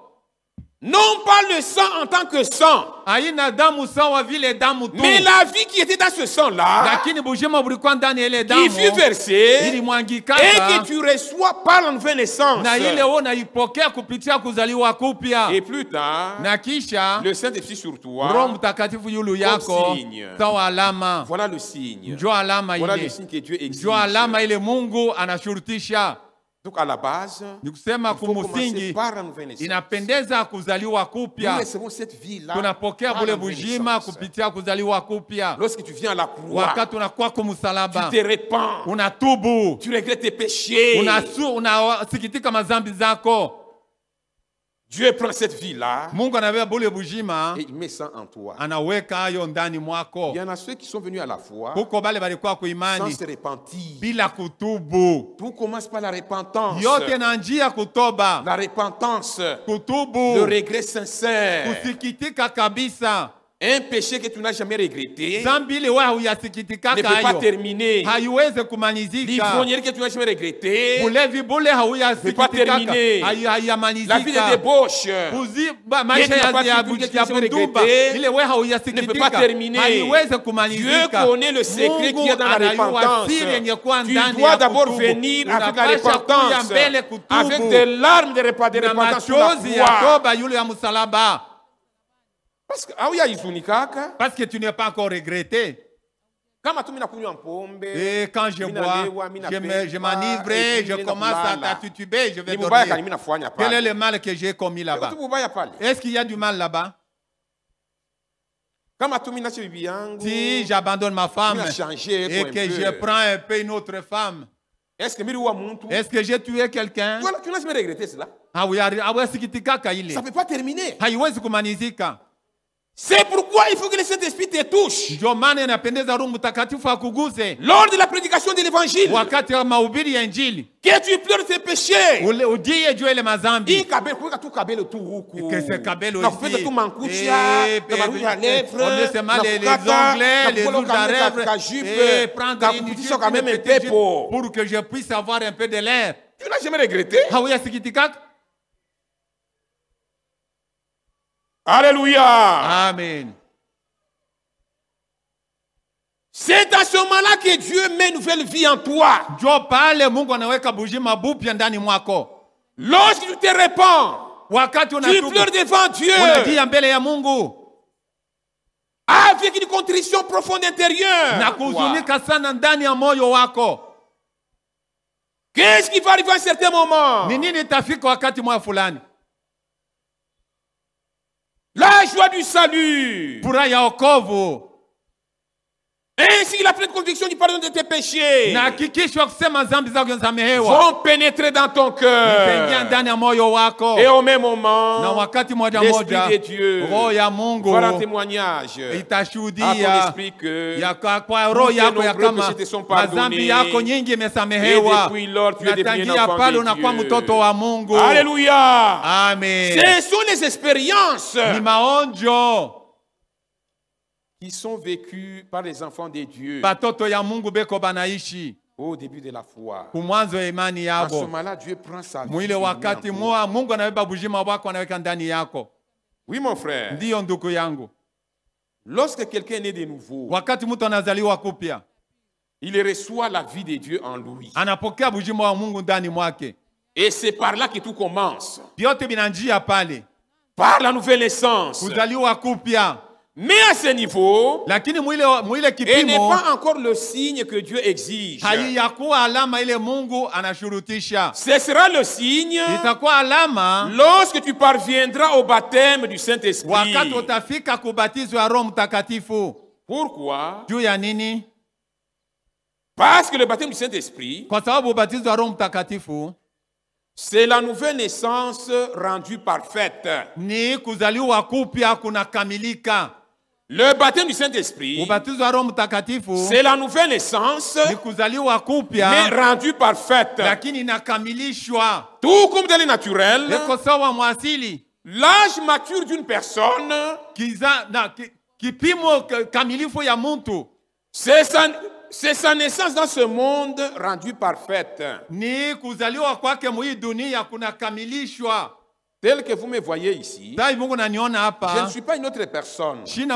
Non pas le sang en tant que sang, Haina damu sawa vile damu tu, mais la vie qui était dans ce sang-là, lakini bujima bulikuwa ndani ya ile qui damu fut versée et ilimwangikaka, que tu reçois par la nouvelle naissance. na ile wewe unaipokea kupitia kuzaliwa kupya. Et plus tard, Na kisha le Saint-Esprit sur Roho toi. Mtakatifu yulu yako signe. sawa alama. Voilà le signe. Njo alama Voilà le ile, signe que Dieu exige. njo alama ile Mungu anashurutisha. Donc à la base, Ni kusema il faut commencer kumusingi par la nouvelle naissance. inapendeza kuzaliwa Nous kupya. recevons cette vie-là. Tunapokea par bule la nouvelle bujima naissance. kupitia kuzaliwa kupya. Lorsque tu viens à la croix, Wakati unakuwa kumsalaba, tu te répands, unatubu, tu regrettes tes péchés. unasikitika mazambi zako. Dieu prend cette vie-là Mungu anabeba bule bujima, et il met ça en toi. anaweka hayo ndani mwako. Il y en a ceux qui sont venus à la foi Huko bale balikuwa sans kuimani se repentir. bila kutubu. Tout commence par la repentance. Yote na njia kutoba, La repentance, le kutubu, regret sincère. kusikitika kabisa. Un péché que tu n'as jamais regretté Zambi ile wewe ne huyasikitikaka peut pas hayo, terminer. haiwezi kumalizika. L'ivrognerie que tu n'as jamais regretté Bulevi bule ne peut pas hauyasikitikaka, terminer. La vie de haiyamalizika. débauche Maisha Yetu napata ya kitu ya kile buduba regretté ile wewe ne peut pas hauyasikitika, terminer. haiwezi Dieu kumalizika. connaît le secret qu'il y a dans la Mungu repentance. anajua siri yenye kuwa Tu ndani dois ya d'abord kutubu. venir avec la Unapasha kuya repentance, mbele avec kutubu des larmes de na repentance sur la machozi ya croix. toba yule ya msalaba, Parce que ah oui, izunikaka parce que tu n'es pas encore regretté. kama tu minakunywa pombe Et quand je bois, je m'enivre, je commence à tituber, je vais ni mubaya dormir. kani minafanya Quel est pale le mal que j'ai commis là-bas? tu mubaya pale Est-ce qu'il y a du mal là-bas? kama tu minache bibi yangu Si j'abandonne ma femme mina changer et que je prends un peu une autre femme, est-ce que miri wa muntu est-ce que j'ai tué quelqu'un? voilà tu n'as jamais regretté cela Hawasikitikaka ile, ça peut pas terminer. haiwezi kumalizika. C'est pourquoi il faut que le Saint-Esprit te touche Ndio maana inapendeza Roho Mtakatifu akuguse lors de la prédication de l'évangile, wakati wa mahubiri ya Injili, que tu pleures tes péchés. ujie juu ile mazambi. Hii kabele kuweka tu kabele tu huku Que ce kabelo na ici. kupeta tu mankucha Et na maruja ya lèvres on laisse mal les onglets, les rouges à lèvres, et prendre une kukutisha quand même un pepo. pour que je puisse avoir un peu de l'air. Tu n'as jamais regretté. Hawasikitikaka? Alléluia. Amen. C'est à ce moment-là que Dieu met une nouvelle vie en toi. Njo pale Mungu anaweka bujima bupya ndani mwako. Lorsque tu te répands, Wakati tu unatubu, pleures devant Dieu unalia mbele ya Mungu avec une contrition profonde intérieure. na kuhuzunika sana ndani ya moyo wako. Qu'est-ce qui va arriver à un certain moment? Ni nini itafika wakati moja fulani? La joie du salut. Furaha ya wokovu Ainsi la pleine conviction du pardon de tes péchés na hakikisho kusema dhambi zako zimesamehewa vont pénétrer dans ton itaingia cœur. ndani ya moyo wako, Et au même moment, na wakati moja l'Esprit moja de Dieu roho ya Mungu fera témoignage à ton itashuhudia esprit que ya kwa roho yako ya nombreux kama péchés te sont pardonnés. madhambi yako nyingi Et imesamehewa, depuis lors, tu es devenu un natangia enfant pale de unakuwa Dieu. mtoto wa Mungu. Alléluia. Amen. Ce sont les expériences Ni maonjo qui sont vécues par les enfants de Dieu batoto ya Mungu beko banaishi au début de la foi. kumwanzo ya imani À ce yabo. moment-là, Dieu prend sa vie. Mwile wakati moa Mungu anabeba bujima wako anaweka ndani yako. Oui, mon frère. Ndiyo ndugu yangu, Lorsque quelqu'un est né de nouveau, wakati mtu anazaliwa kupya, il reçoit la vie de Dieu en lui. Anapokea bujima wa Mungu ndani mwake. Et c'est par là que tout commence. Vyote vinanjia pale. Par la nouvelle naissance. Kuzaliwa kupya. Mais à ce niveau, lakini mwile kipimo, et n'est pas encore le signe que Dieu exige. Haiyakuwa alama ile Mungu anashurutisha. Ce sera le signe itakuwa alama lorsque tu parviendras au baptême du Saint-Esprit. Wakati utafika kubatizwa wa Roho Mtakatifu. Pourquoi? Juu ya nini? Parce que le baptême du Saint-Esprit, kwa sababu ubatizo wa Roho Mtakatifu, c'est la nouvelle naissance rendue parfaite. Ni kuzaliwa kupya kunakamilika. Le baptême du Saint-Esprit, c'est la nouvelle naissance, mais rendue parfaite. Tout comme dans le naturel, l'âge mature d'une personne, c'est sa naissance dans ce monde rendue parfaite. Tel que vous me voyez ici, je ne suis pas une autre personne. J'ai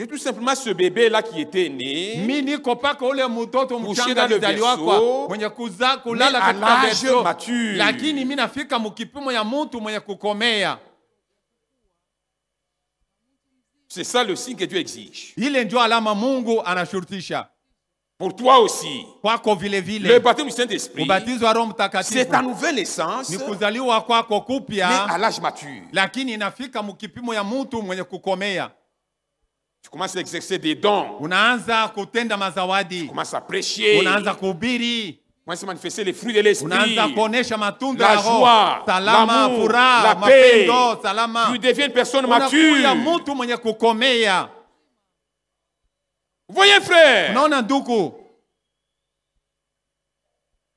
tout simplement ce bébé-là qui était né, couché dans le berceau, mais à l'âge mature. C'est ça le signe que Dieu exige. Pour toi aussi, le baptême du Saint-Esprit, c'est ta nouvelle naissance, mais à l'âge mature. Tu commences à exercer des dons. Tu commences à prêcher. Tu commences à manifester les fruits de l'esprit. La joie, l'amour, la paix. Tu deviens une personne mature. Voyez, frère,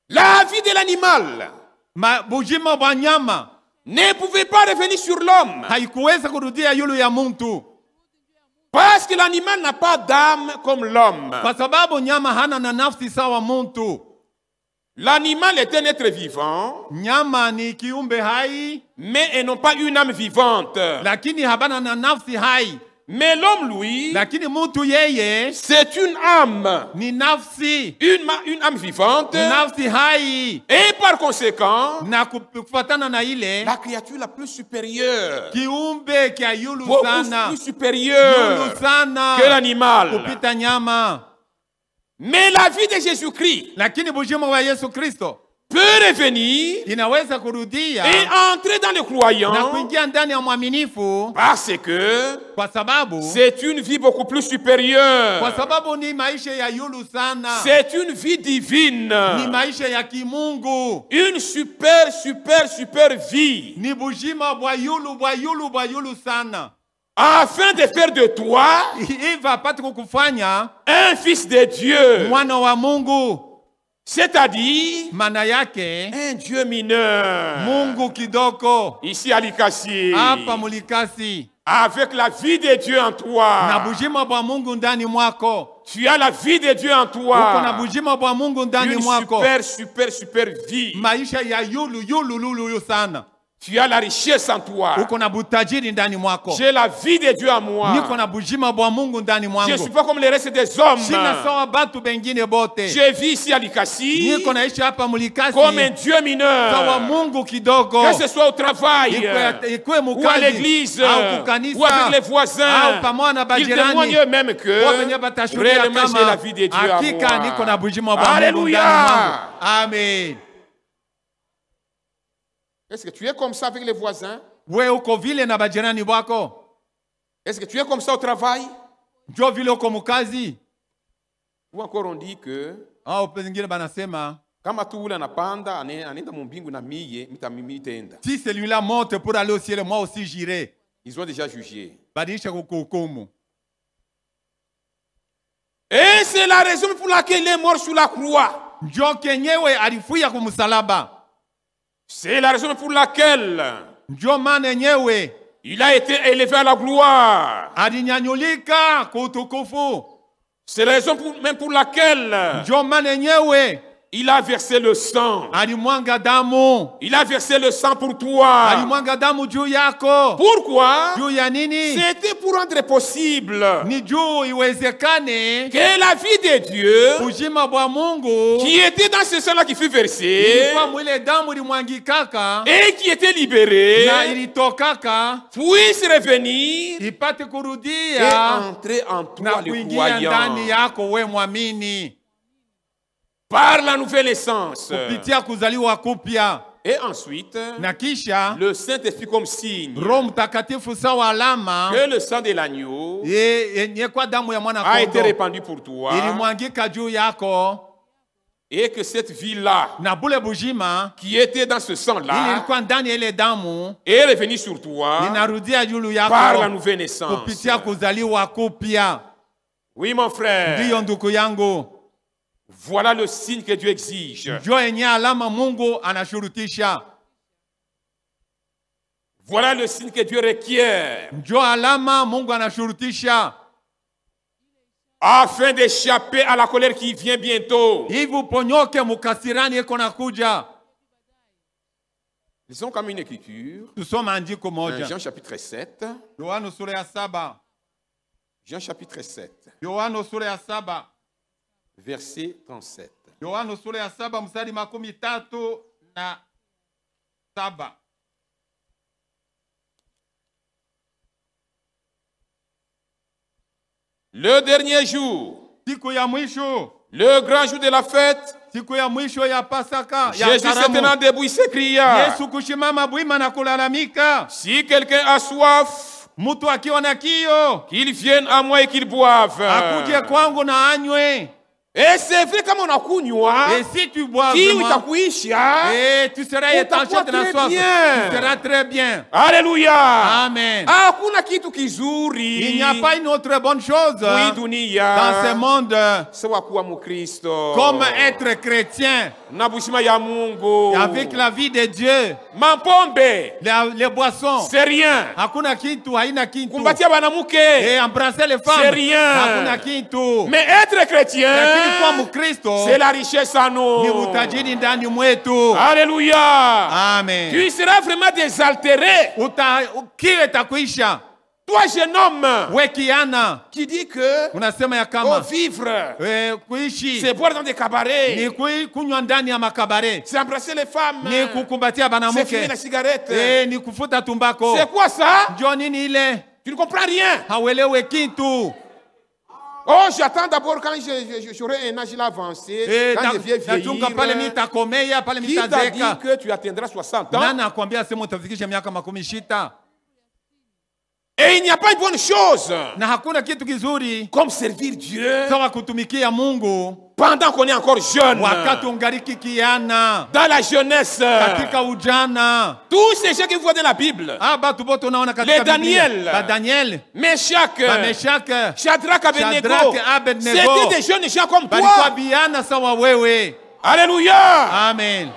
la vie de l'animal ne pouvait pas revenir sur l'homme. Parce que l'animal n'a pas d'âme comme l'homme. L'animal est un être vivant, mais non pas une âme vivante. Mais l'homme, lui, c'est une âme. Une âme vivante. Et par conséquent, la créature la plus supérieure. Beaucoup plus supérieure que l'animal. Mais la vie de Jésus-Christ peut revenir et entrer dans le croyant parce que c'est une vie beaucoup plus supérieure. C'est une vie divine. Une super vie. Afin de faire de toi un fils de Dieu. C'est-à-dire un Dieu mineur. Ici à Likasi. Avec la vie de Dieu en toi. Tu as la vie de Dieu en toi. Une super vie. Tu as la richesse en toi. J'ai la vie de Dieu en moi. Je ne suis pas comme les restes des hommes. Je vis ici à Likasi comme un Dieu mineur. Que ce soit au travail, ou à l'église, ou avec les voisins, ils témoignent eux-mêmes que réellement j'ai la vie de Dieu en moi. Alléluia. Amen. Est-ce que tu es comme ça avec les voisins? Est-ce que tu es comme ça au travail? Ou encore on dit que si celui-là monte pour aller au ciel, moi aussi j'irai. Ils ont déjà jugé. Et c'est la raison pour laquelle il est mort sur la croix. C'est la raison pour laquelle il a été élevé à la gloire. C'est la raison même pour laquelle Il a versé le sang. alimwanga damu. Il a versé le sang pour toi. Alimwanga damu juu yako. Pourquoi? Juu ya nini? C'était pour rendre possible Ni juu iwezekane que la vie de Dieu uzima bwa Mungu qui était dans ce sang-là qui fut versé ilikuwa mwile damu ilimwangikaka et qui était libéré na ilitokaka puisse revenir ipate et kurudia entrer en na toi le kuingia ndani croyant yako we mwamini par la nouvelle essence. kupitia kuzaliwa kupya. Et ensuite, Na kisha le Saint-Esprit comme signe Roho Mtakatifu sawa alama que le sang de l'agneau yenye kwa damu ya mwana a été kondoo répandu pour toi ilimwangika juu yako, et que cette vie-là na bule bujima qui était dans ce ili sang-là ilikuwa ndani ya ile damu est revenue sur toi inarudia juu par la yako nouvelle naissance. kupitia kuzaliwa kupya. Oui, mon frère. Ndiyo ndugu yangu, Voilà le signe que Dieu exige. njo yenye alama Mungu anashurutisha, Voilà le signe que Dieu requiert njo alama Mungu anashurutisha afin d'échapper à la colère qui vient bientôt. hivi uponyoke mukasirani eko nakuja. Lisons comme une écriture. Tusome andiko moja, Jean chapitre 7. Yohana sura ya 7. Jean chapitre 7, Yohana sura ya 7. verset 37. Yohana sura ya 7 mstari 37. Le dernier jour, Siku ya mwisho, le grand jour de la fête, siku ya mwisho ya Pasaka ya Jésus se tenant karamu, debout, il s'écria, Yesu kushimama bwima na kulalamika, si quelqu'un a soif, mtu akiwa na kio qu'il vienne à moi et qu'il boive. akuje kwangu na anywe. Et c'est vrai, comme on a kunywa, Et si tu bois qui vraiment, utakuisha, tu seras étanché de la très soif. bien. Tu seras très bien. Alléluia. Amen. Hakuna kitu kizuri Il n'y a pas une autre bonne chose hii dunia dans ce monde sawa kuwa Mkristo comme être chrétien na bushima ya Mungu. avec la vie de Dieu. Mapombe Les boissons, c'est rien. hakuna kitu, haina kitu. Kumbatia banamuke Et embrasser les femmes, c'est rien. hakuna kitu. Mais être chrétien, Lakini kuwa Mkristo c'est la richesse en ni nous. utajiri ndani mwetu. Alléluia. Amen. Tu seras vraiment désaltéré. Kiu itakuisha. Toi, jeune homme, We kiana, qui dit que unasema ya kama vivre, kuishi c'est boire dans des cabarets, ni kunywa ndani ya makabare, c'est embrasser les femmes, ni kukumbatia c'est fumer banamuke, la cigarette. ni kufuta tumbako. C'est quoi ça? Njo nini ile? Tu ne comprends rien. Hawelewe kitu. Oh, j'attends d'abord quand j'aurai un âge avancé, quand je viens Nachunga pale vieillir. nitakomea, pale Qui t'a dit nitazeka. que tu atteindras 60 ans? Nani akwambia sema utafikisha miaka 60? Et il n'y a pas une bonne chose Na hakuna kitu kizuri comme servir Dieu sawa kutumikia Mungu pendant qu'on est encore jeune. wakati ungaliki kiana, Dans la jeunesse, katika ujana. tous ces gens que vous voyez dans la Bible, Batu bote unaona katika Les Daniel. Biblia. Ba Daniel, Meshach, ba Meshach, Shadrach, Abednego, Shadrach, Abednego. c'était des jeunes gens comme balikuwa toi. biana sawa wewe. Alléluia. Amen.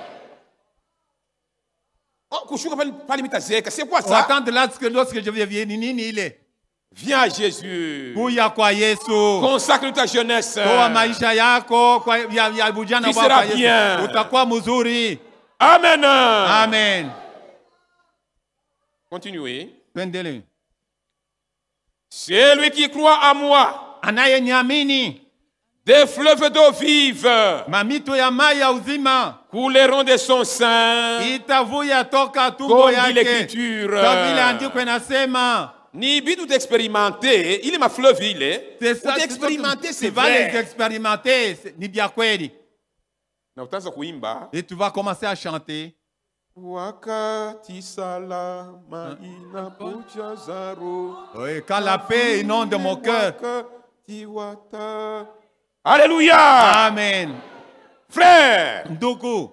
Oh, kushuka pale mitazeka, c'est quoi ça? Watande lorsque je viens ni nini ile? Viens à Jésus. Kuya kwa Yesu. Consacre ta jeunesse. Toa maisha yako kwa ya ujana Tu wako seras kwa Yesu. bien. Utakuwa mzuri. Amen. Amen. Continuez. Twendele. Celui qui croit à moi, Anayeniamini, des fleuves d'eau vive mamito ya mai ya uzima couleront de son sein, itavuya toka tumbo comme dit yake. l'Écriture. Kama vile andiko inasema. Ni bidu d'expérimenter, il est ma fleuve, il est. C'est ça, D'expérimenter, c'est tu vas les vrai. expérimenter, ni bien kweli. Na utaanza kuimba. Et tu vas commencer à chanter. Wakati salama inakuja zaro. Oui, quand la paix inonde mon cœur. Wakati wata. Alléluia. Amen. Frère, Ndugu,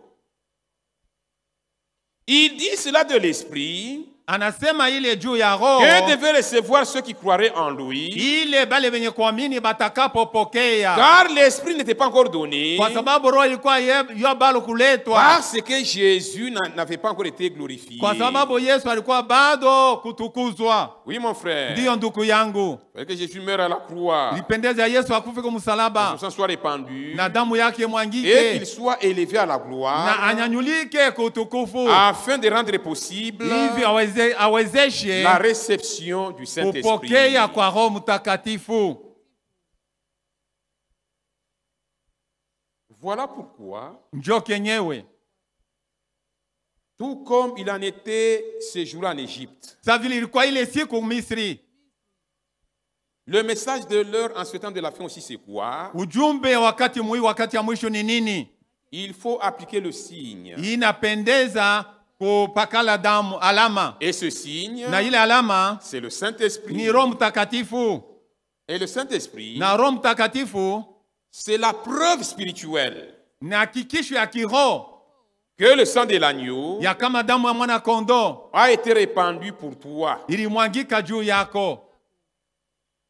il dit cela de l'esprit Anasema ile juu ya roho. Que devaient recevoir ceux qui croiraient en lui. Ile bale wenye kuamini batakapopokea. Car l'esprit n'était pas encore donné. Kwa sababu roho ilikuwa bado kuletwa. Parce que Jésus n'avait pas encore été glorifié. Kwa sababu Yesu alikuwa bado kutukuzwa. Oui mon frère. Ndio ndugu yangu. Que Jésus meure à la croix. Lipendeza Yesu akufe kwa msalaba. Que son sang soit répandu. Na damu yake mwangike. Et qu'il soit élevé à la gloire. Na anyanyulike kutukufu. Afin de rendre possible hivi awezeshe la réception du Saint-Esprit. Kupokea kwa Roho Mtakatifu. Voilà pourquoi, njoo kenyewe, tout comme il en était ce jour-là en Égypte, sa vile ilikuwa ile siku Misri, le message de l'heure en ce temps de la fin aussi c'est quoi? Ujumbe wakati ya mwisho ni nini? Il faut appliquer le signe. Inapendeza kupakala damu alama. Et ce signe, na ile alama, c'est le Saint-Esprit. Ni Roho Mtakatifu. Et le Saint-Esprit, na Roho Mtakatifu, c'est la preuve spirituelle. Na hakikisho ya kiroho que le sang de l'agneau ya kama damu ya mwana kondoo a été répandu pour toi. Ilimwangika juu yako.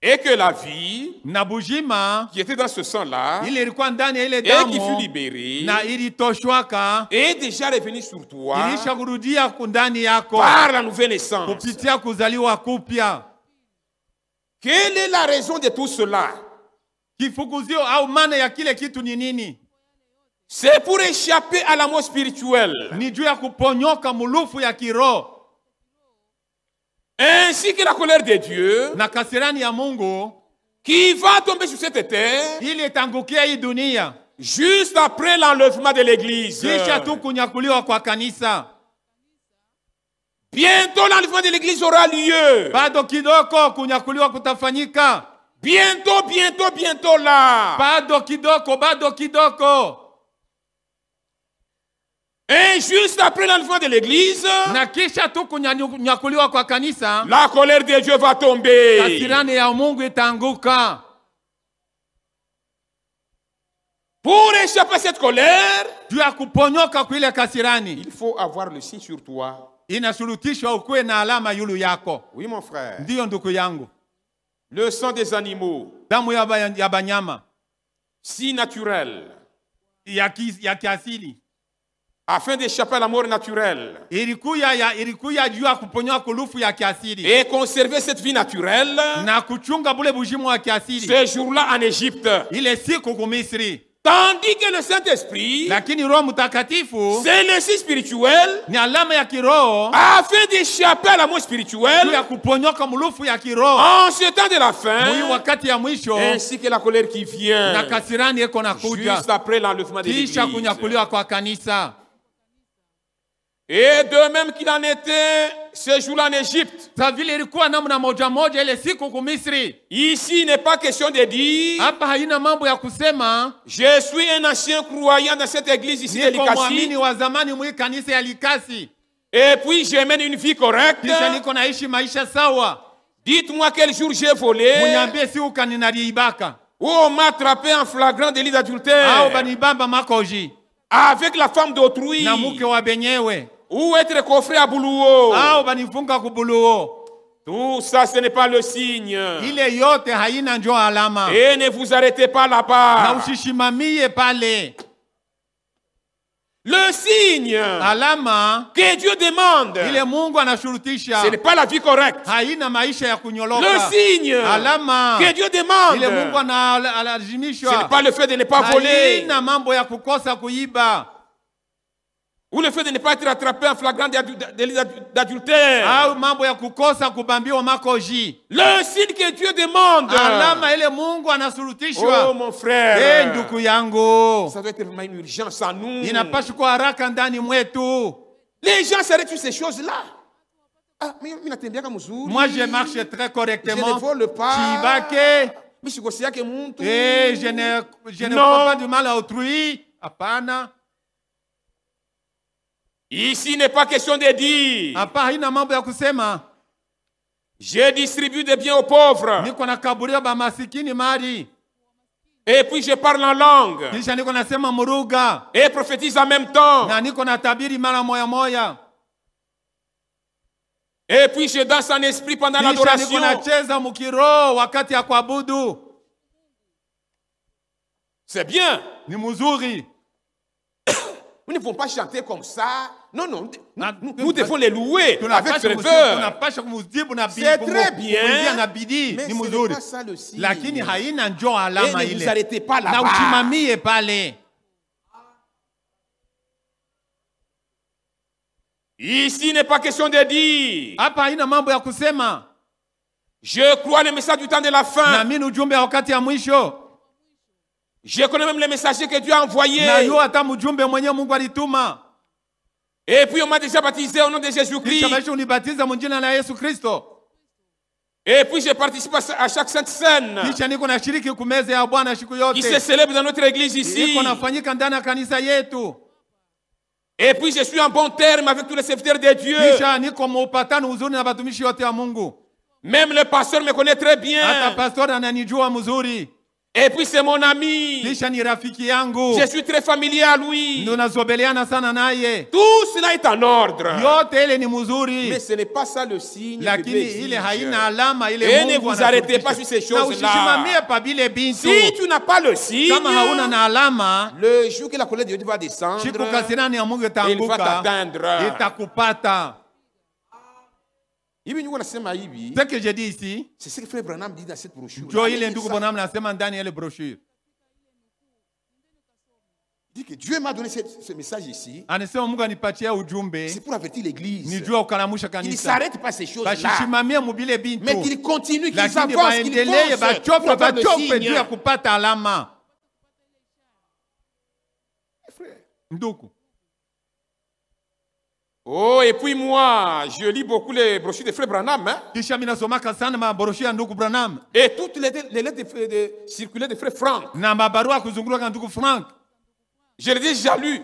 Et que la vie na bujima qui était dans ce sang-là ile ilikuwa ndani ya ile damu et qui fut libérée na ilitoshwaka est déjà revenue sur toi ilishakurudia ndani yako par la nouvelle naissance. Kupitia kuzaliwa kupya. Quelle est la raison de tout cela? Kifukuzio au maana ya kile kitu ni nini? C'est pour échapper à la mort spirituelle. Ni juu ya kuponyoka mulufu ya kiroho. Ainsi que la colère de Dieu na kasirani ya Mungu qui va tomber sur cette terre ili itangukia hii dunia juste après l'enlèvement de l'église. Kisha tu kunyakuliwa kwa kanisa. Bientôt l'enlèvement de l'église aura lieu. Bado kidoko kunyakuliwa kutafanyika. Bientôt là. Bado kidoko. Et juste après l'enlèvement de l'église, na kisha tu kunyakuliwa kwa kanisa, la colère de Dieu va tomber. Kasirani ya Mungu itanguka. Pour échapper à cette colère, juu ya kuponyoka kwa ile kasirani, il faut avoir le signe sur toi. Inashurutishwa ukuwe na alama yulu yako. Oui mon frère. Ndio ndugu yangu. Le sang des animaux, damu ya banyama, si naturel, ya kiasili, afin d'échapper à la mort naturelle ilikuya juu ya kuponyoka kulufu ya kiasili et conserver cette vie naturelle na kuchunga bule bujimu wa kiasili ce jour-là en Égypte. Ile siku ku Misri. Tandis que le Saint-Esprit, lakini Roho Mtakatifu, c'est le signe spirituel, ni alama ya kiroho afin d'échapper à la mort spirituelle ya kuponyoka mulufu ya kiroho en ce temps de la fin, wakati ya mwisho, ainsi que la colère qui vient na kasirani eko na kuja juste après l'enlèvement de l'église. Kisha kunyakuliwa kwa kanisa. Et de même qu'il en était ce jour-là en Égypte. Sa vile ilikuwa namna moja ile siku ku Misri. Ici n'est pas question de dire hapa haina mambo ya kusema je suis un ancien croyant dans cette église ici de Likasi. Mwamini wa zamani mwi kanisa ya Likasi. Et puis je mène une vie correcte. Kisha niko naishi maisha sawa. Dites-moi quel jour j'ai volé. Munyambie si ukaninaliibaka. Ou on m'a attrapé en flagrant délit d'adultère. Au banibamba makoji. Avec la femme d'autrui. Na mke wa benyewe. Ou être coffré à Buluo. Au banifunga ku Buluo. Tout ça, ce n'est pas le signe. Ile yote haina njo alama. Et ne vous arrêtez pas là-bas. Na ushishimamie pale. Le signe alama que Dieu demande, ile Mungu anashurutisha, ce n'est pas la vie correcte. Haina maisha ya kunyoloka. Le signe alama que Dieu demande, ile Mungu analazimisha, ce n'est pas le fait de ne pas voler. Haina mambo ya kukosa kuiba. Ou le fait de ne pas être attrapé en flagrant délit d'adultère. Au mambo ya kukosa kubambiwa makoji. Le signe que Dieu demande, alama ile Mungu anasurutishwa. Oh mon frère, ndugu yangu, ça doit être vraiment une urgence à nous. Inapaswa kuwa haraka ndani mwetu. Les gens s'arrêtent sur ces choses-là. Moi je marche très correctement. Je ne vole pas. Je ne prends pas du mal à autrui. Apana. Ici n'est pas question de dire je distribue des biens aux pauvres et puis je parle en langue et prophétise en même temps. Et puis je danse en esprit pendant l'adoration. C'est bien. Nous ne pouvons pas chanter comme ça. Non, non. Nous devons les louer avec ferveur. C'est très bien. Mais ce n'est pas ça le signe. Et ne vous arrêtez pas là-bas. Ici, il n'est pas question de dire. Je crois le message du temps de la fin. Je connais même les messagers que Dieu a envoyés. Et puis on m'a déjà baptisé au nom de Jésus-Christ. Et puis je participe à chaque sainte scène qui se célèbre dans notre église ici. Et puis je suis en bon terme avec tous les serviteurs de Dieu. Même le pasteur me connaît très bien. Et puis c'est mon ami. Je suis très familier à lui. Tout cela est en ordre. Mais ce n'est pas ça le signe. Et ne vous arrêtez pas sur ces choses-là. Si tu n'as pas le signe, le jour que la colère de Dieu va descendre, il va t'atteindre. Ce que j'ai dit ici, c'est ce que Frère Branham dit dans cette brochure. Il dit que Dieu m'a donné ce message ici. C'est pour avertir l'église. Il ne s'arrête pas ces choses-là. Mais qu'il continue, qu'il avance, qu'il fonce pour avoir le signe. Frère. Oh, et puis moi, je lis beaucoup les brochures de Frère Branham. Hein? Et toutes les lettres circulaires de Frère Frank. Je les ai déjà lus.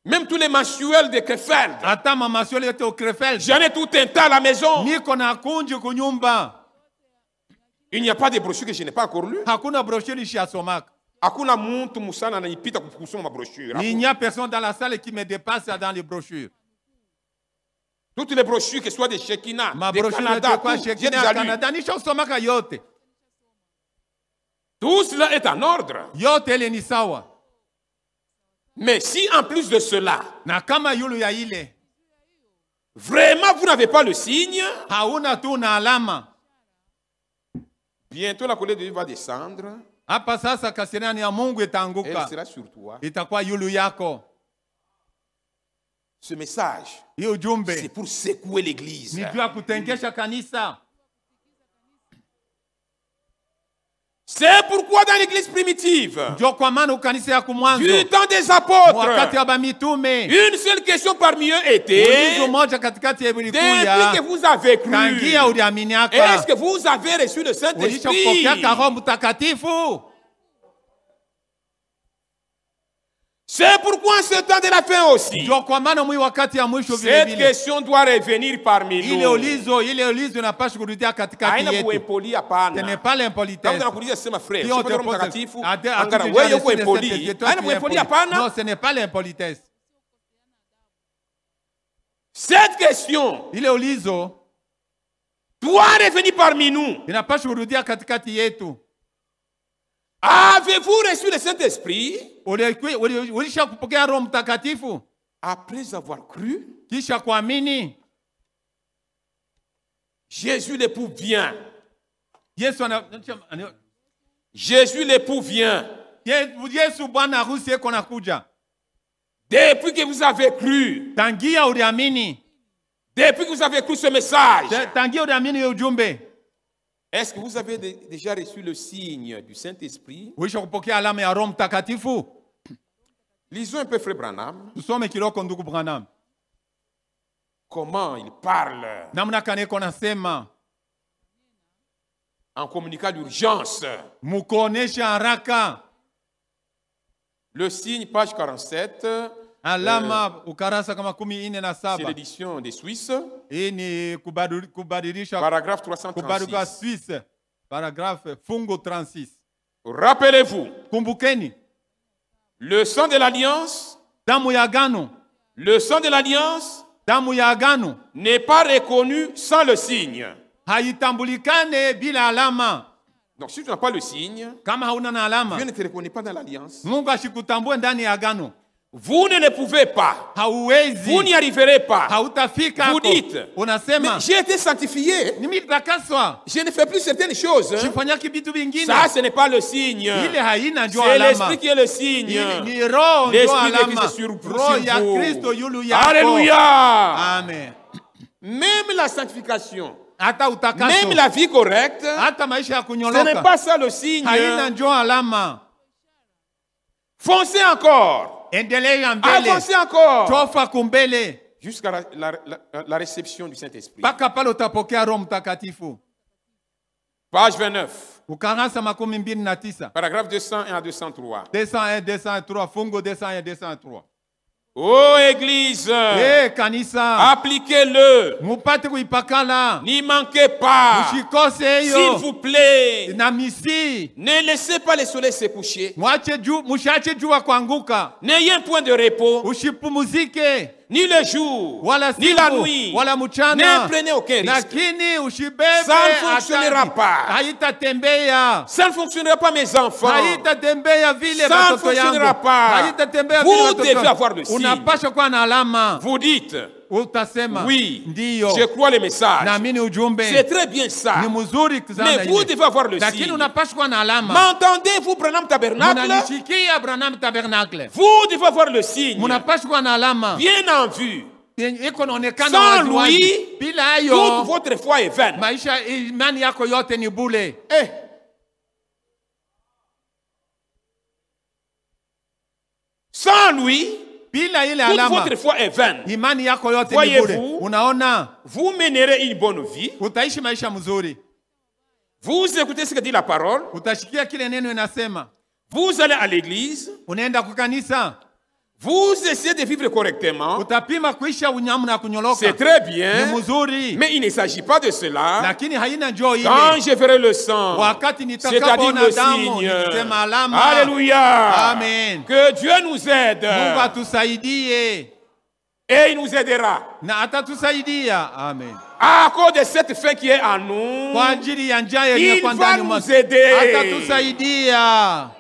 Même tous les mensuels de Krefeld. J'en ai tout un tas à la maison. Il n'y a pas de brochures que je n'ai pas encore lues. Il n'y a personne dans la salle qui me dépasse dans les brochures. Toutes les brochures, que ce soit des Shekinah, des Canada, j'ai déjà lu. Tout cela est en ordre. Mais si en plus de cela, vraiment vous n'avez pas le signe, bientôt la colère de Dieu va descendre. Elle sera sur toi. Ce message, c'est pour secouer l'église. C'est pourquoi dans l'église primitive, du temps des apôtres, une seule question parmi eux était: depuis que vous avez cru, est-ce que vous avez reçu le Saint-Esprit? C'est pourquoi en ce temps de la fin aussi, cette question doit revenir parmi nous. Ce n'est pas l'impolitesse. Non, ce n'est pas l'impolitesse. Cette question doit revenir parmi nous. Avez-vous reçu le Saint-Esprit après avoir cru? Jésus l'époux vient. Jésus l'époux vient. Depuis que vous avez cru, depuis que vous avez cru ce message, est-ce que vous avez déjà reçu le signe du Saint-Esprit? Lisons un peu Frère Branham. Comment il parle en communiquant l'urgence. Le signe, page 47. C'est l'édition des Suisses. Paragraphe 336. Rappelez-vous. Le sang de l'alliance. Le sang de l'alliance damu ya agano n'est pas reconnue sans le signe. haitambulikane bila alama. Donc si tu n'as pas le signe, Kama hauna na alama, Dieu ne te reconnaît pas dans l'alliance. Mungu ashikutambue ndani ya agano. Vous ne le pouvez pas. Hauwezi. Vous n'y arriverez pas. Hautafika. Vous dites, unasema, j'ai été sanctifié. Nimetakaswa. Je ne fais plus certaines choses. Sifanyaki vitu vingine. Ça, ce n'est pas le signe. Ile haina ndio C'est alama. l'esprit qui est le signe. Ni roho ndio L'esprit de alama. Christ sur Roho ya vous. Kristo yulu yako. Alléluia. Amen. Même la sanctification, Hata utakaso, même la vie correcte, hata maisha ya ce kunyoloka, n'est pas ça le signe. haina ndio alama. Foncez encore. Endelea mbele. Avancez encore. Tofa kumbele. Jusqu'à la réception du Saint-Esprit. Paka pale utapokea Roho Mtakatifu. Page 29. Ukarasa 29. Paragraphe 201 à 203. 201, 203. Fungo 201, 203. Ô Église, kanisa, appliquez-le. Mupate kuipakala. N'y manquez pas. S'il vous plaît. Ne laissez pas le soleil se coucher. Mushache jua kuanguka. N'ayez un point de repos. Usipumuzike. Ni le jour, wala ni la nuit. Wala mchana. Ne prenez aucun risque. Lakini usibebe. Ça ne fonctionnera pas. Haitatembea. Ça ne fonctionnera pas, mes enfants. Haitatembea vile ça ne fonctionnera pas. Vous devez avoir le signe. Unapaswa kuwa na alama. Vous dites, utasema, oui, ndiyo, je crois les messages. Naamini ujumbe. C'est très bien ça. Ni mzuri sana. Mais vous devez avoir le lakini signe. unapaswa kuwa na alama. M'entendez-vous, Branham Tabernacle? Munanishikia Branham Tabernacle. Vous devez avoir le signe. Munapaswa kuwa na alama. Bien en vue. Sans lui, toute votre foi est vaine. Maisha imani yako yote ni bure. Sans lui, toute votre foi est vaine. Imani yako yote ni bure. Unaona? Vous mènerez une bonne vie. Utaishi maisha mzuri. Vous écoutez ce que dit la parole. Utashikia kile neno inasema. Vous allez à l'église. Unaenda kwa kanisa. Vous essayez de vivre correctement. Utapima kuisha unyamu na kunyoloka. C'est très bien. Ni mzuri. Mais il ne s'agit pas de cela. Lakini haina njoo ile. Quand je verrai le sang, wakati c'est-à-dire le signe. Alama. Alléluia. Amen. Que Dieu nous aide. Mungu atusaidie. Et il nous aidera. Na atatusaidia. Amen. À cause de cette fin qui est en nous, kwa ajili ya njaa il va nous aider. Atatusaidia.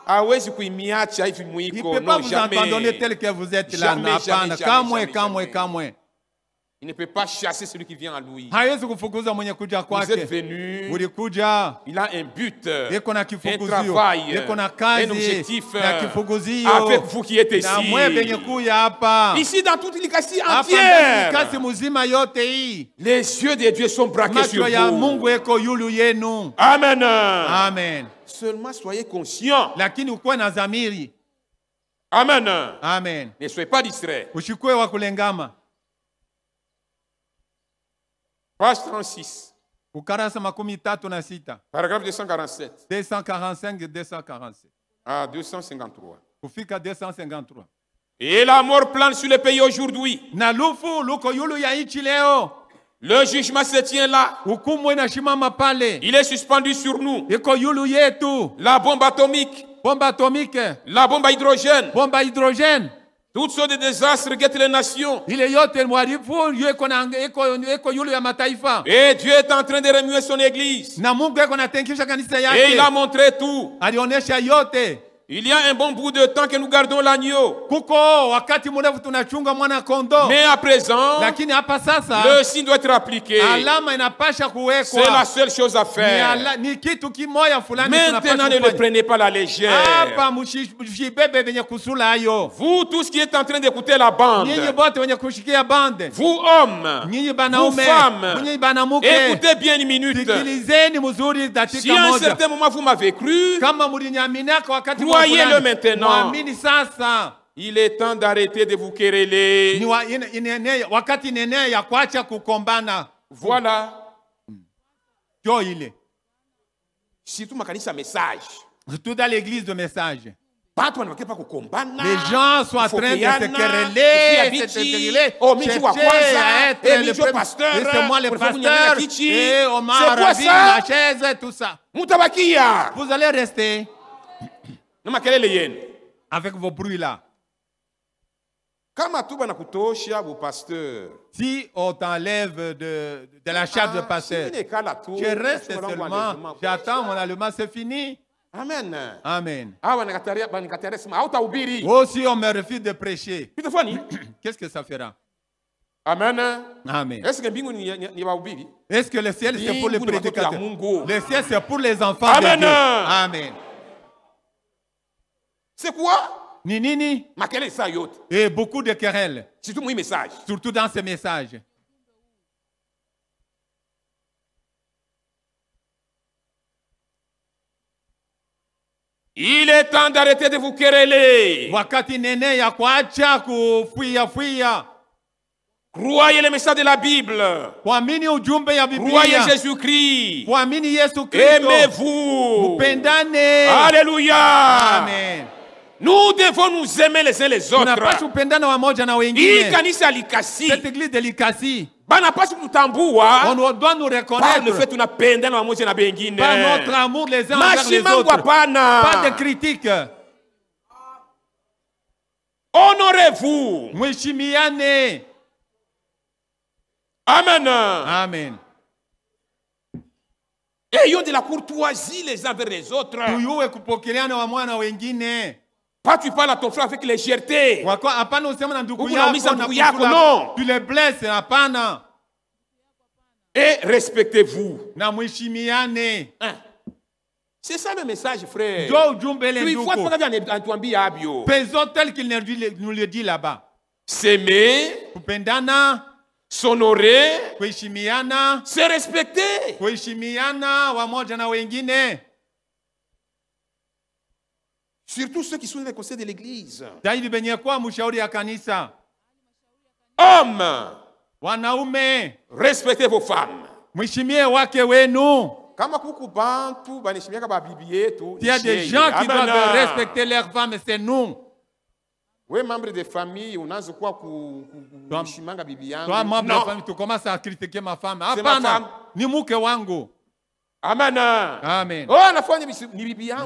Hawezi kuimiacha hivi mwiko. Non, jamais. Tel que vous êtes là. Hapana. Kamwe. Il ne peut pas chasser celui qui vient à lui. Hawezi kufukuza mwenye kuja kwake. Vous êtes venu. Mulikuja. Il a un but, un travail, un objectif avec vous qui êtes ici. Ici dans toute l'Église entière. Les yeux de Dieu sont braqués sur vous. Amen. Amen. Seulement soyez conscients. Lakini ukuwe na dhamiri. Amen. Amen. Ne soyez pas distraits. Usikue wa kulengama. Page 36. Ukarasa 36. Paragraphe 247. 245 et 247. Ah, 253. Kufika 253. Et la mort plane sur le pays aujourd'hui. Na lufu luko yulu ya nchi leo. Le jugement se tient là. Hukumu inashimama pale. Il est suspendu sur nous. Iko yulu yetu. La bombe atomique. Bombe atomique. La bombe à hydrogène. Bombe à hydrogène. Toutes sortes de désastres guettent les nations. Ile yote mwarifu eko yulu ya mataifa. Et Dieu est en train de remuer son église. Na Mungu eko natenkisha kanisa yake. Et il a montré tout. Alionesha yote. Il y a un bon bout de temps que nous gardons l'agneau. Mais à présent, le signe doit être appliqué. C'est la seule chose à faire. Maintenant, ne le prenez pas à la légère. Vous tous qui êtes en train d'écouter la bande, vous hommes, vous femmes, écoutez bien une minute. Si à un certain moment vous m'avez cru, croyez-le maintenant. Il est temps d'arrêter de vous quereller. Voilà. Surtout ma kanisa message. Tout dans l'église de message. Les gens sont en train de se quereller, chercher à être le pasteur, c'est moi le pasteur, et Omar, Ravi, la chaise, tout ça. Vous allez rester avec vos bruits là. Si on t'enlève de la charge de pasteur, je reste seulement, j'attends mon allemand, c'est fini. Amen. Amen. Oh, si on me refuse de prêcher, qu'est-ce que ça fera? Amen. Amen. Est-ce que le ciel c'est pour les prédicateurs? Le ciel c'est pour les enfants de Dieu. Amen. C'est quoi? Ni. Et beaucoup de querelles. Surtout dans ces messages. Il est temps d'arrêter de vous quereller. Wakati nene ya kuacha kufuia. Croyez le message de la Bible. Kuamini ujumbe ya Biblia. Croyez Jésus-Christ. Kuamini Yesu Kristo. Aimez-vous. Mupendane. Alléluia. Amen. Nous devons nous aimer les uns les autres. Cette église de Likasi, on doit nous reconnaître par notre amour les uns envers les autres. Pas de critique. Honorez-vous. Amen. Amen. Ayons de la courtoisie les uns vers les autres. Pas tu parles à ton frère avec légèreté. Non. Tu les blesses. Et respectez-vous. C'est ça le message, frère. Faisons tel qu'il nous le dit là-bas. S'aimer, s'honorer, se respecter. Surtout ceux qui sont dans les conseils de l'église. Hommes, respectez vos femmes. Il y a des gens qui doivent respecter leurs femmes, c'est nous. Oui, membre de famille, on a quoi toi, membre de famille, tu commences à critiquer ma femme. C'est ma femme. Amen. Amen. Oh, la femme,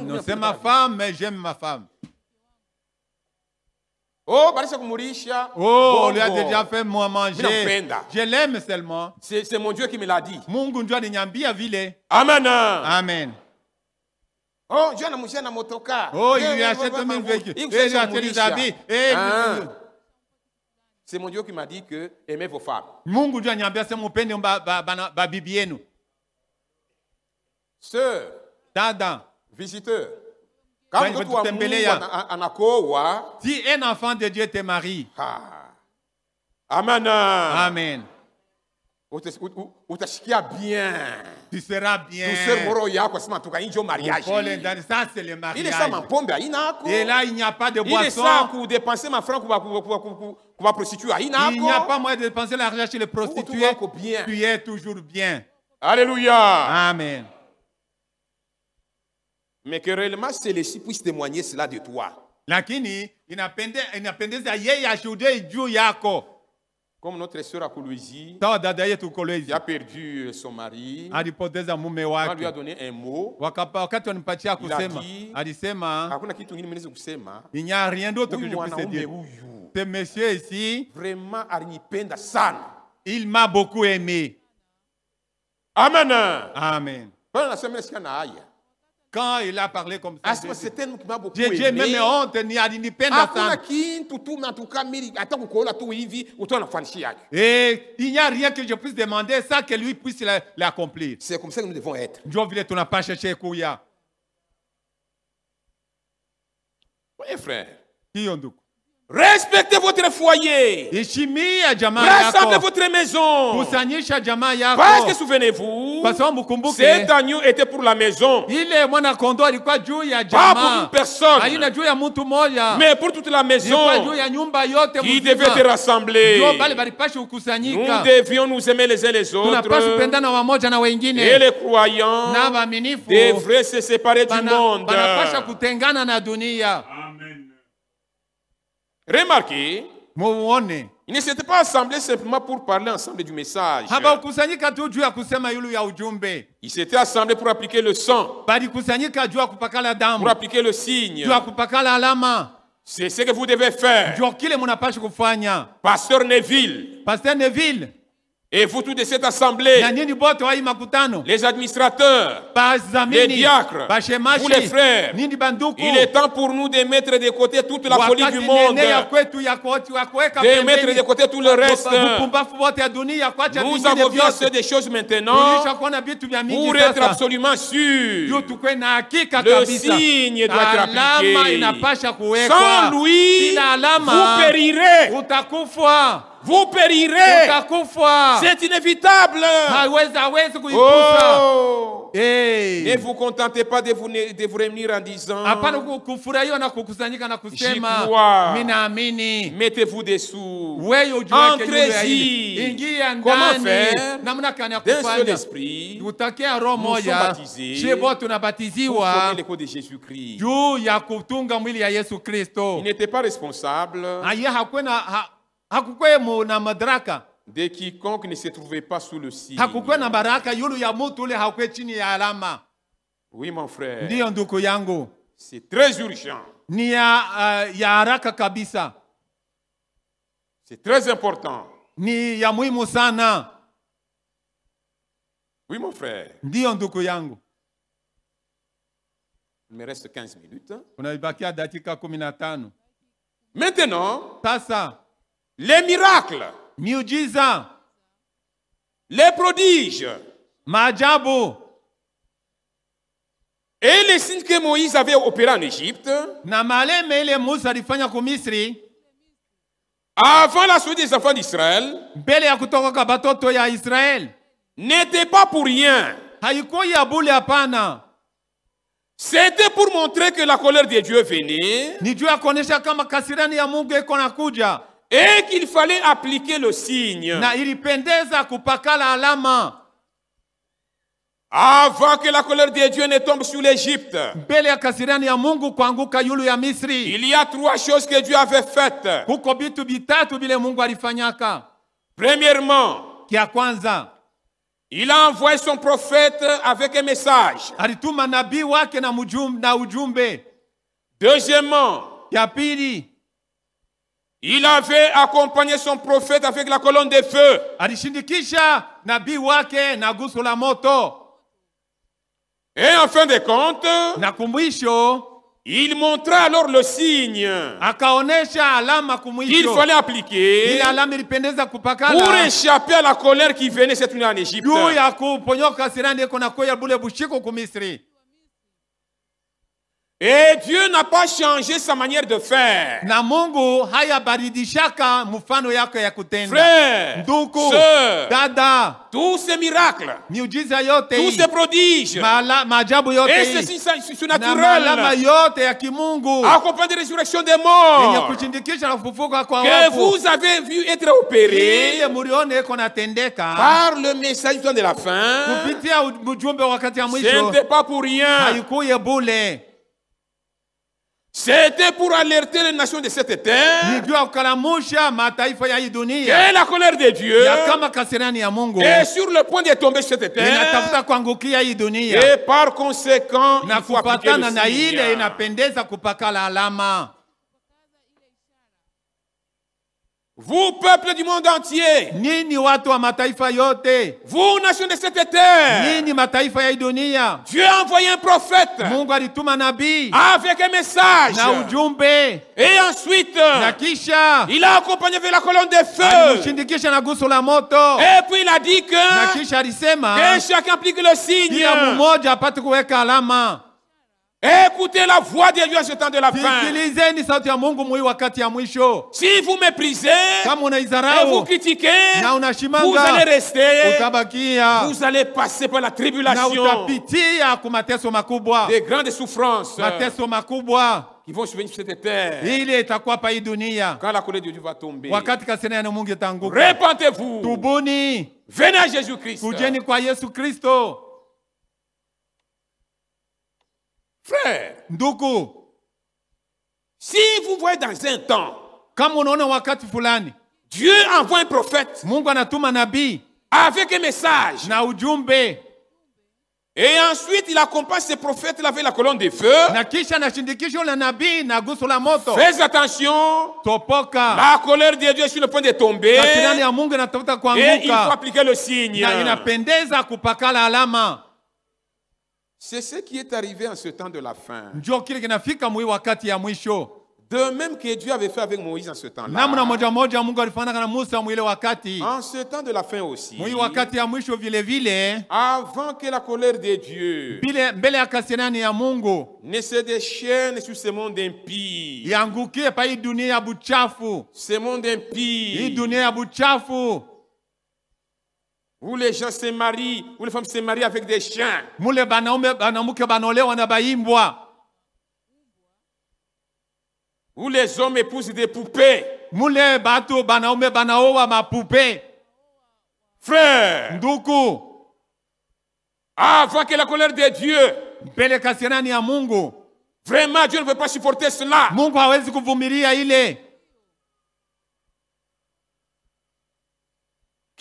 non, c'est ma femme, mais j'aime ma femme. Oh, on lui a déjà fait moi manger. Je l'aime seulement. C'est mon Dieu qui me l'a dit. Amen. Amen. Oh, Dieu n'a mouché na motoka. Oh, il lui achète un véhicule. Il lui achète des habits. C'est mon Dieu qui m'a dit que aimez vos femmes. Sœur, visiteur, quand si un enfant de Dieu te marie, amen. Amen. Bien. Tu seras bien. Ça, c'est le mariage. Et là, il n'y a pas de boisson. Il n'y a pas moyen de dépenser l'argent chez les prostituées. Tu es toujours bien. Alléluia. Amen. Mais que réellement, celle-ci puisse témoigner cela de toi. Lakini, inapendeza yeye ashuhudie juu yako. Comme notre sœur à Kolwezi, qui a perdu son mari, on lui a donné un mot. Il a dit, il n'y a rien d'autre que je puisse dire. Ce monsieur ici, vraiment, il m'a beaucoup aimé. Amen. Amen. Quand il a parlé comme ça, j'ai même honte, et il n'y a rien que je puisse demander, ça que lui puisse l'accomplir. C'est comme ça que nous devons être. Oui, frère. Respectez votre foyer. Rassemblez votre maison. Parce que souvenez-vous, cet agneau était pour la maison. Pas pour une personne, mais pour toute la maison qui devait se rassembler. Nous devions nous aimer les uns les autres. Et les croyants devraient se séparer du monde. Remarquez, ils ne s'étaient pas assemblés simplement pour parler ensemble du message. Ils s'étaient assemblés pour appliquer le sang, pour appliquer le signe. C'est ce que vous devez faire. Pasteur Neville. Pasteur Neville. Et vous tous de cette assemblée, les administrateurs, les diacres, vous les frères, il est temps pour nous de mettre de côté toute la folie du monde, de mettre de côté tout le reste. Nous avons vu assez de choses maintenant pour être absolument sûrs. Le signe doit être appliqué. Sans lui, vous périrez. Vous périrez. C'est inévitable. Oh. Hey. Ne vous contentez pas de vous réunir en disant j'y crois. Mettez-vous dessous. Entrez-y. Comment faire? D'un seul esprit, nous sommes baptisés pour former l'écho de Jésus-Christ. Il n'était pas responsable de quiconque ne se trouvait pas sous le signe. Oui, mon frère. C'est très urgent. C'est très important. Oui, mon frère. Il me reste 15 minutes. Maintenant, les miracles, les prodiges, et les signes que Moïse avait opérés en Égypte, avant la sortie des enfants d'Israël, n'étaient pas pour rien. C'était pour montrer que la colère de Dieu venait et qu'il fallait appliquer le signe avant que la colère de Dieu ne tombe sur l'Égypte. Il y a 3 choses que Dieu avait faites. Premièrement, il a envoyé son prophète avec un message. Deuxièmement, il avait accompagné son prophète avec la colonne de feu. Et en fin de compte, il montrait alors le signe qu'il fallait appliquer pour échapper à la colère qui venait cette nuit en Égypte. Et Dieu n'a pas changé sa manière de faire. Frères, sœurs, tous ces miracles, tous ces prodiges, et ces signes surnaturels, accompagnés de résurrection des morts, que vous avez vu être opérés par le message du temps de la fin, ce n'était pas pour rien. C'était pour alerter les nations de cette terre que la colère de Dieu est sur le point de tomber sur cette terre. Et par conséquent, il faut appliquer le signe. Vous, peuple du monde entier, vous, nations de cette terre, Dieu a envoyé un prophète avec un message. Et ensuite, il a accompagné avec la colonne de feu. Et puis il a dit que chacun applique le signe. Écoutez la voix de Dieu en ce temps de la fin. Si vous méprisez et vous critiquez, vous allez rester. Vous allez passer par la tribulation. Des grandes souffrances qui vont survenir sur cette terre. Quand la colère de Dieu va tomber, répentez-vous. Venez à Jésus-Christ. Frère, si vous voyez dans un temps, Dieu envoie un prophète avec un message. Et ensuite, il accompagne ces prophètes-là avec la colonne de feu. Fais attention. La colère de Dieu est sur le point de tomber. Et il faut appliquer le signe. C'est ce qui est arrivé en ce temps de la fin. De même que Dieu avait fait avec Moïse en ce temps-là. En ce temps de la fin aussi. Avant que la colère de Dieu ne se déchaîne sur ce monde impie. Ce monde impie. Où les gens se marient, où les femmes se marient avec des chiens. Où les hommes épousent des poupées. Frère, avant que la colère de Dieu, vraiment Dieu ne veut pas supporter cela.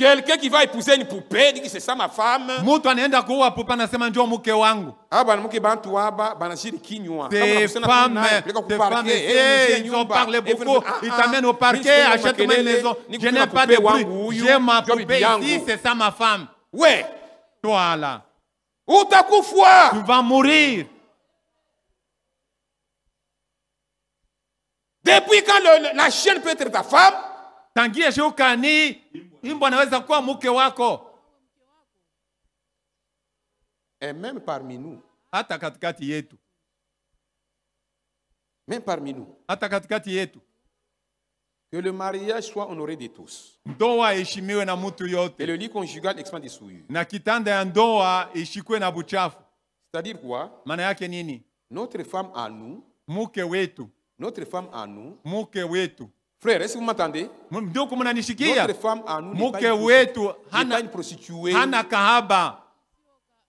Quelqu'un qui va épouser une poupée dit que c'est ça ma femme. Ah, je n'ai pas de bruit. J'ai ma poupée ici, c'est ça ma femme. Ouais. Toi là. Tu vas mourir. Depuis quand la chienne peut être ta femme? Et même parmi nous. Même parmi nous. Que le mariage soit honoré de tous. Et le lit conjugal expand des souillures. C'est-à-dire quoi? Notre femme à nous. Notre femme à nous. Frère, est-ce que vous m'entendez? Notre femme à nous n'est pas une prostituée.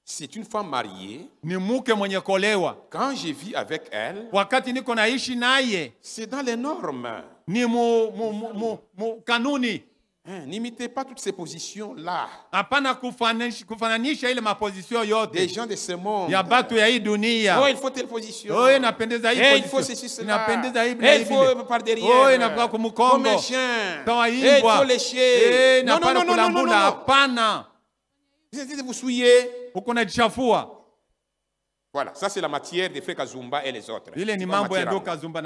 C'est une femme mariée. Quand je vis avec elle, c'est dans les normes. N'imitez pas toutes ces positions-là. Des gens de ce monde. Oh, il faut telle position. Il faut ceci, cela. Il faut par derrière. Comme un chien. Il faut lécher. Non. Vous essayez de vous souiller. Voilà, ça c'est la matière des frères Kazumba et les autres.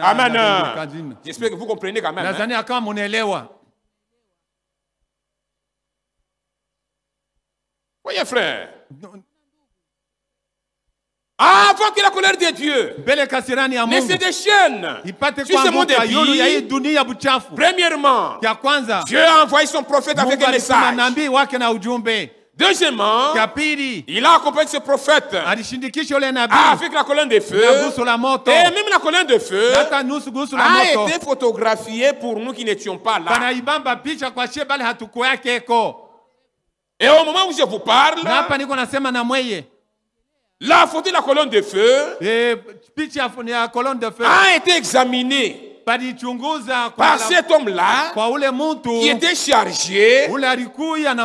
Amen. J'espère que vous comprenez quand même. Voyez frère, avant que la colère de Dieu ne se déchaîne sur ce monde impie, premièrement, Dieu a envoyé son prophète avec un message. Deuxièmement, il a accompagné ce prophète avec la colonne de feu. Et même la colonne de feu a été photographiée pour nous qui n'étions pas là. Et au moment où je vous parle, la photo de la colonne de feu a été examinée par cet homme-là qui était chargé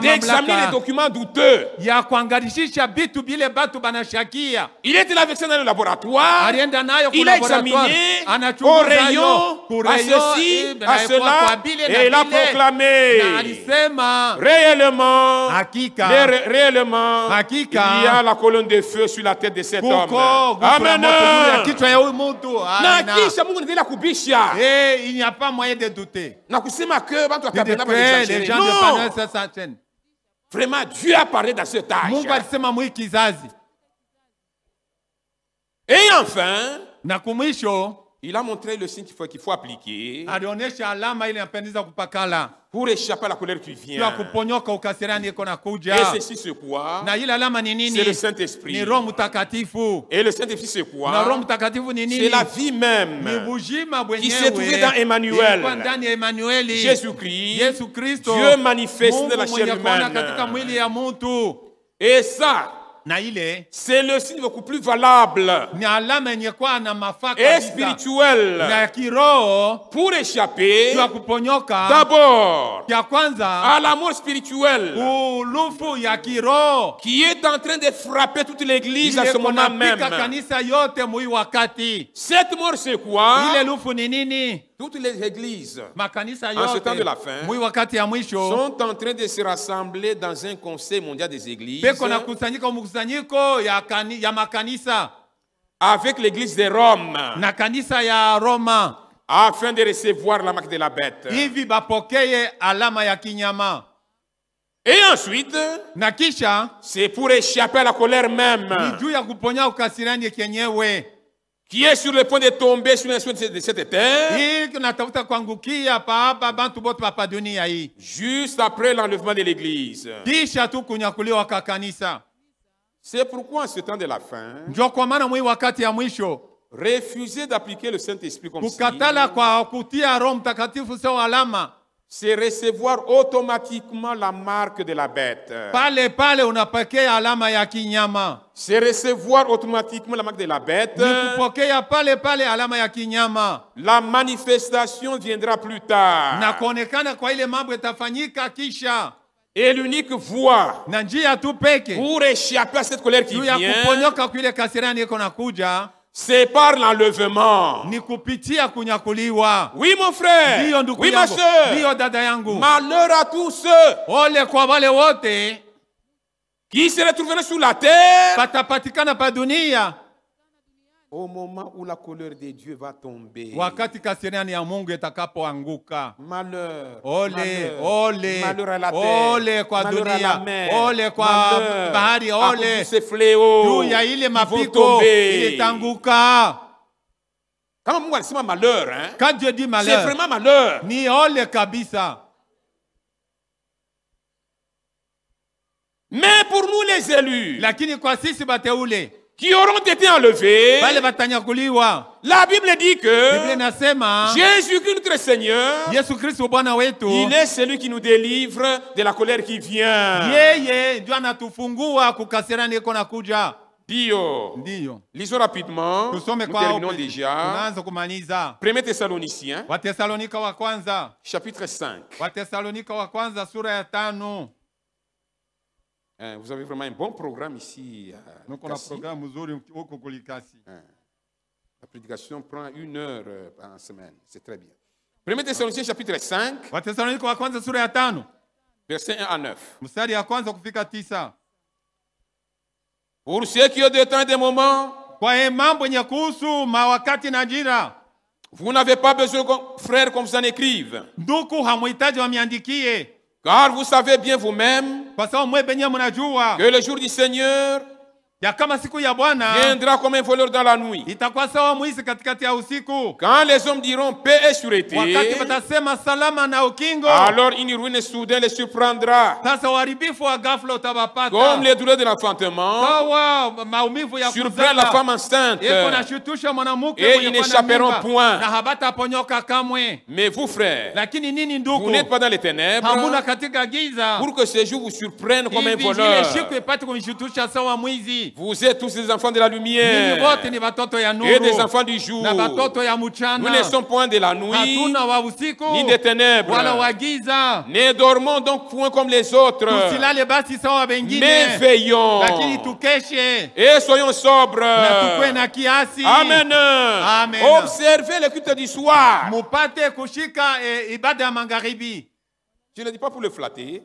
d'examiner les documents douteux. Il était là avec ça dans le laboratoire. Il a examiné au rayon, à ceci, à cela, et il a proclamé réellement, il y a la colonne de feu sur la tête de cet homme. Amen. Et il n'y a pas moyen de douter. Les gens de Panel. Vraiment, Dieu a parlé dans cet âge. Et enfin, il a montré le signe qu'il faut appliquer pour échapper à la colère qui vient. Et ceci c'est quoi? C'est le Saint-Esprit. Et le Saint-Esprit c'est quoi? C'est la vie même qui s'est trouvée dans Emmanuel. Jésus-Christ, Dieu manifeste dans la chair humaine. Et ça, c'est le signe beaucoup plus valable et spirituel pour échapper d'abord à la mort spirituelle qui est en train de frapper toute l'église à ce moment même. Cette mort, c'est quoi? Toutes les églises, en ce temps de la fin, sont en train de se rassembler dans un conseil mondial des églises avec l'église de Rome afin de recevoir la marque de la bête. Et ensuite, c'est pour échapper à la colère même qui est sur le point de tomber sur l'instrument de cette terre juste après l'enlèvement de l'église. C'est pourquoi en ce temps de la fin, refuser d'appliquer le Saint-Esprit comme signe, c'est recevoir automatiquement la marque de la bête. C'est recevoir automatiquement la marque de la bête. La manifestation viendra plus tard. Et l'unique voie pour échapper à cette colère qui vient, c'est par l'enlèvement. Oui, mon frère. Oui, ma soeur. Malheur à tous ceux qui se retrouveront sur la terre au moment où la colère de Dieu va tomber. Malheur. Malheur à la terre. Malheur à la mer. Malheur à cause de ces fléaux qui vont tomber. Quand on dit malheur, hein? Quand Dieu dit malheur, c'est vraiment malheur. Mais pour nous les élus, qui auront été enlevés, la Bible dit que Jésus-Christ notre Seigneur, il est celui qui nous délivre de la colère qui vient. Lisons rapidement. Nous terminons déjà. 1 Thessaloniciens, chapitre 5. Vous avez vraiment un bon programme ici. La prédication prend 1 heure par semaine. C'est très bien. 1 Thessaloniciens chapitre 5, verset 1 à 9. Pour ceux qui ont des temps et des moments, vous n'avez pas besoin, frères, comme ça n'écrivent. Car vous savez bien vous-même que le jour du Seigneur viendra comme un voleur dans la nuit. Quand les hommes diront paix et sûreté, alors une ruine soudaine les surprendra. Comme les douleurs de l'enfantement surprennent la femme enceinte, et ils n'échapperont point. Mais vous, frères, vous n'êtes pas dans les ténèbres pour que ce jour vous surprenne comme un voleur. Vous êtes tous des enfants de la lumière et des enfants du jour. Nous ne sommes point de la nuit ni des ténèbres. Ne dormons donc point comme les autres, mais veillons et soyons sobres. Amen. Observez le culte du soir. Je ne dis pas pour le flatter.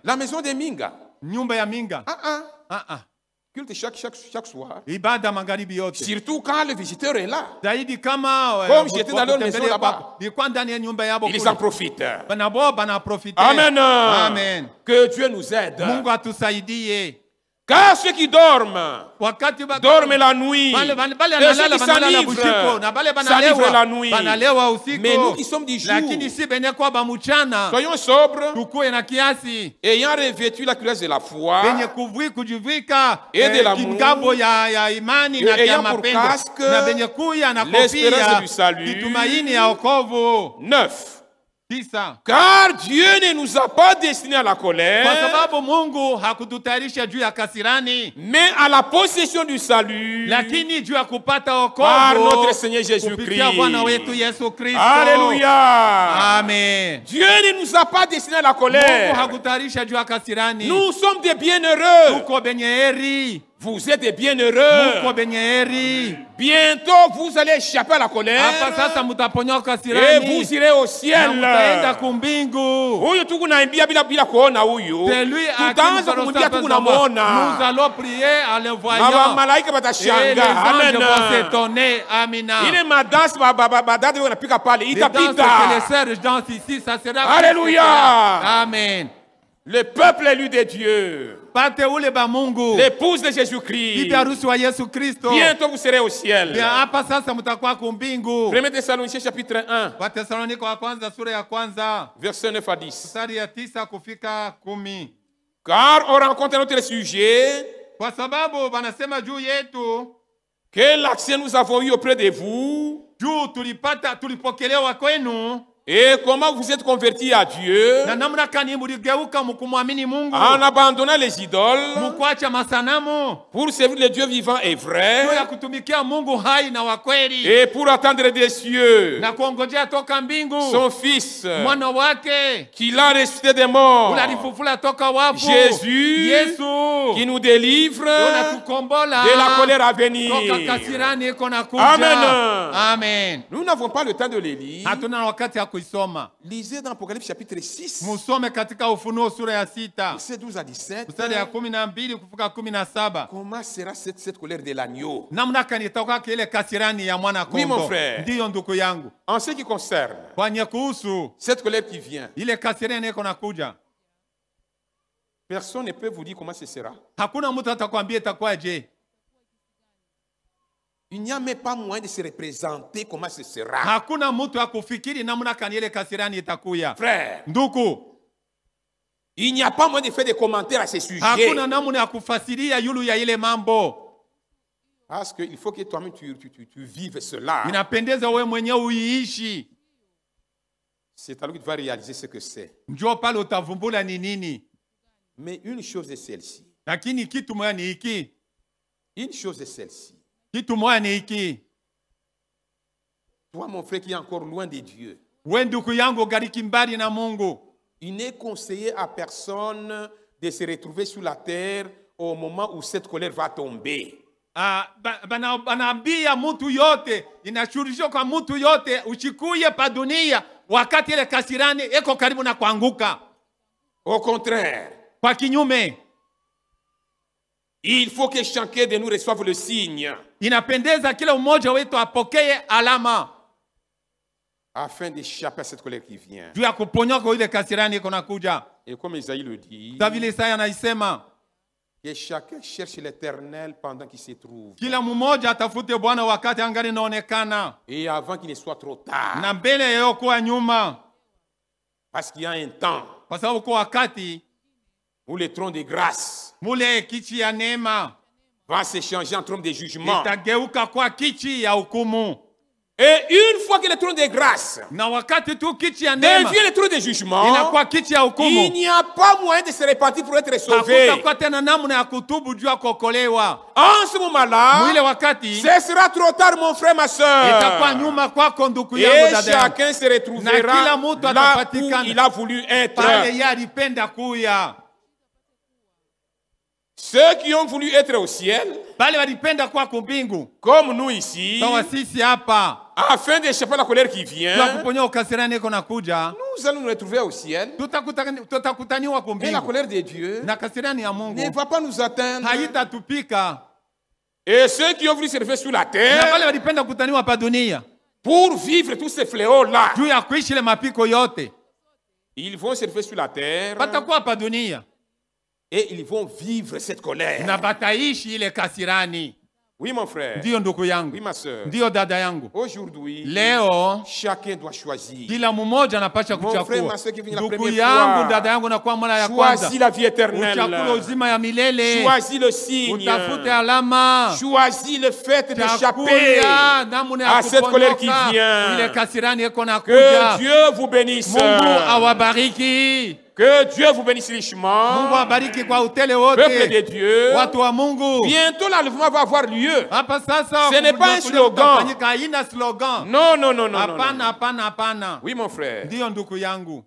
La maison des Minga. Culte chaque soir. Surtout quand le visiteur est là. Comme j'étais dans leur maison là-bas. Ils en profitent. Amen. Que Dieu nous aide. Car ceux qui dorment la nuit. Et ceux qui s'enivrent la nuit. Mais nous qui sommes du jour, soyons sobres, ayant revêtu la cuirasse de la foi et de l'amour, et ayant pour casque l'espérance du salut. 9. Car Dieu ne nous a pas destinés à la colère, mais à la possession du salut par notre Seigneur Jésus-Christ. Alléluia. Amen. Dieu ne nous a pas destinés à la colère. Nous sommes des bienheureux. Vous êtes des bienheureux. Bientôt, vous allez échapper à la colère. Et vous irez au ciel. Nous allons prier à l'envoyant. Et les anges vont s'étonner. Amen. Les danses que les sœurs dansent ici, ça sera. Alléluia. Amen. Le peuple élu de Dieu, l'épouse de Jésus-Christ, bientôt vous serez au ciel. 1 Thessaloniciens chapitre 1, verset 9 à 10. Car on rencontre un autre sujet, quel accès nous avons eu auprès de vous, et comment vous êtes convertis à Dieu en abandonnant les idoles pour servir le Dieu vivant et vrai et pour attendre des cieux son Fils qu'il a ressuscité des morts, Jésus qui nous délivre de la colère à venir. Amen. Amen. Nous n'avons pas le temps de les lire. Lisez dans Apocalypse chapitre 6. Verset 12 à 17. Comment sera cette colère de l'agneau? Oui, mon frère. En ce qui concerne cette colère qui vient, personne ne peut vous dire comment ce sera. Il n'y a même pas moyen de se représenter comment ce sera. Frère, il n'y a pas moyen de faire des commentaires à ce sujet. Parce qu'il faut que toi-même tu vives cela. C'est alors que tu vas réaliser ce que c'est. Mais une chose est celle-ci. Une chose est celle-ci. Toi, mon frère qui est encore loin de Dieu, il n'est conseillé à personne de se retrouver sur la terre au moment où cette colère va tomber. Au contraire, il faut que chacun de nous reçoive le signe. Afin d'échapper à cette colère qui vient. Et comme Isaïe le dit, que chacun cherche l'Éternel pendant qu'il se trouve. Et avant qu'il ne soit trop tard. Parce qu'il y a un temps où le trône de grâce va se changer en trône de jugement. Et une fois que le trône de grâce devient le trône de jugement, il n'y a pas moyen de se repentir pour être sauvé. En ce moment-là, ce sera trop tard, mon frère, ma soeur. Et chacun se retrouvera là où il a voulu être. Ceux qui ont voulu être au ciel, comme nous ici, afin d'échapper à la colère qui vient, nous allons nous retrouver au ciel. Et la colère de Dieu ne va pas nous atteindre. Et ceux qui ont voulu se retrouver sur la terre pour vivre tous ces fléaux-là, ils vont se retrouver sur la terre et ils vont vivre cette colère. Oui, mon frère. Ndio ndugu yangu. Oui, ma soeur. Ndio dada yangu. Aujourd'hui, leo chacun doit choisir. Kila mmoja anapaswa kuchagua. Mon frère, ma soeur qui vient la ndugu première yangu, fois. dada yangu, na kwa mara ya kwanza. Choisis la vie éternelle. Uchakue uzima ya milele. Choisis le signe. Utafute alama. Choisis le fait d'échapper à cette colère qui vient. Ile kasirani iko na kuja. Que Dieu vous bénisse. Mungu awabariki. Que Dieu vous bénisse richement. Mungu awabariki kwa utele wote. Peuple de Dieu. Watu wa Mungu. Bientôt l'enlèvement va avoir lieu. Hapa sasa. Ce n'est pas un slogan. Haina slogan. Non, non, non, non. Hapana, hapana, hapana. Oui, mon frère. Ndio ndugu yangu.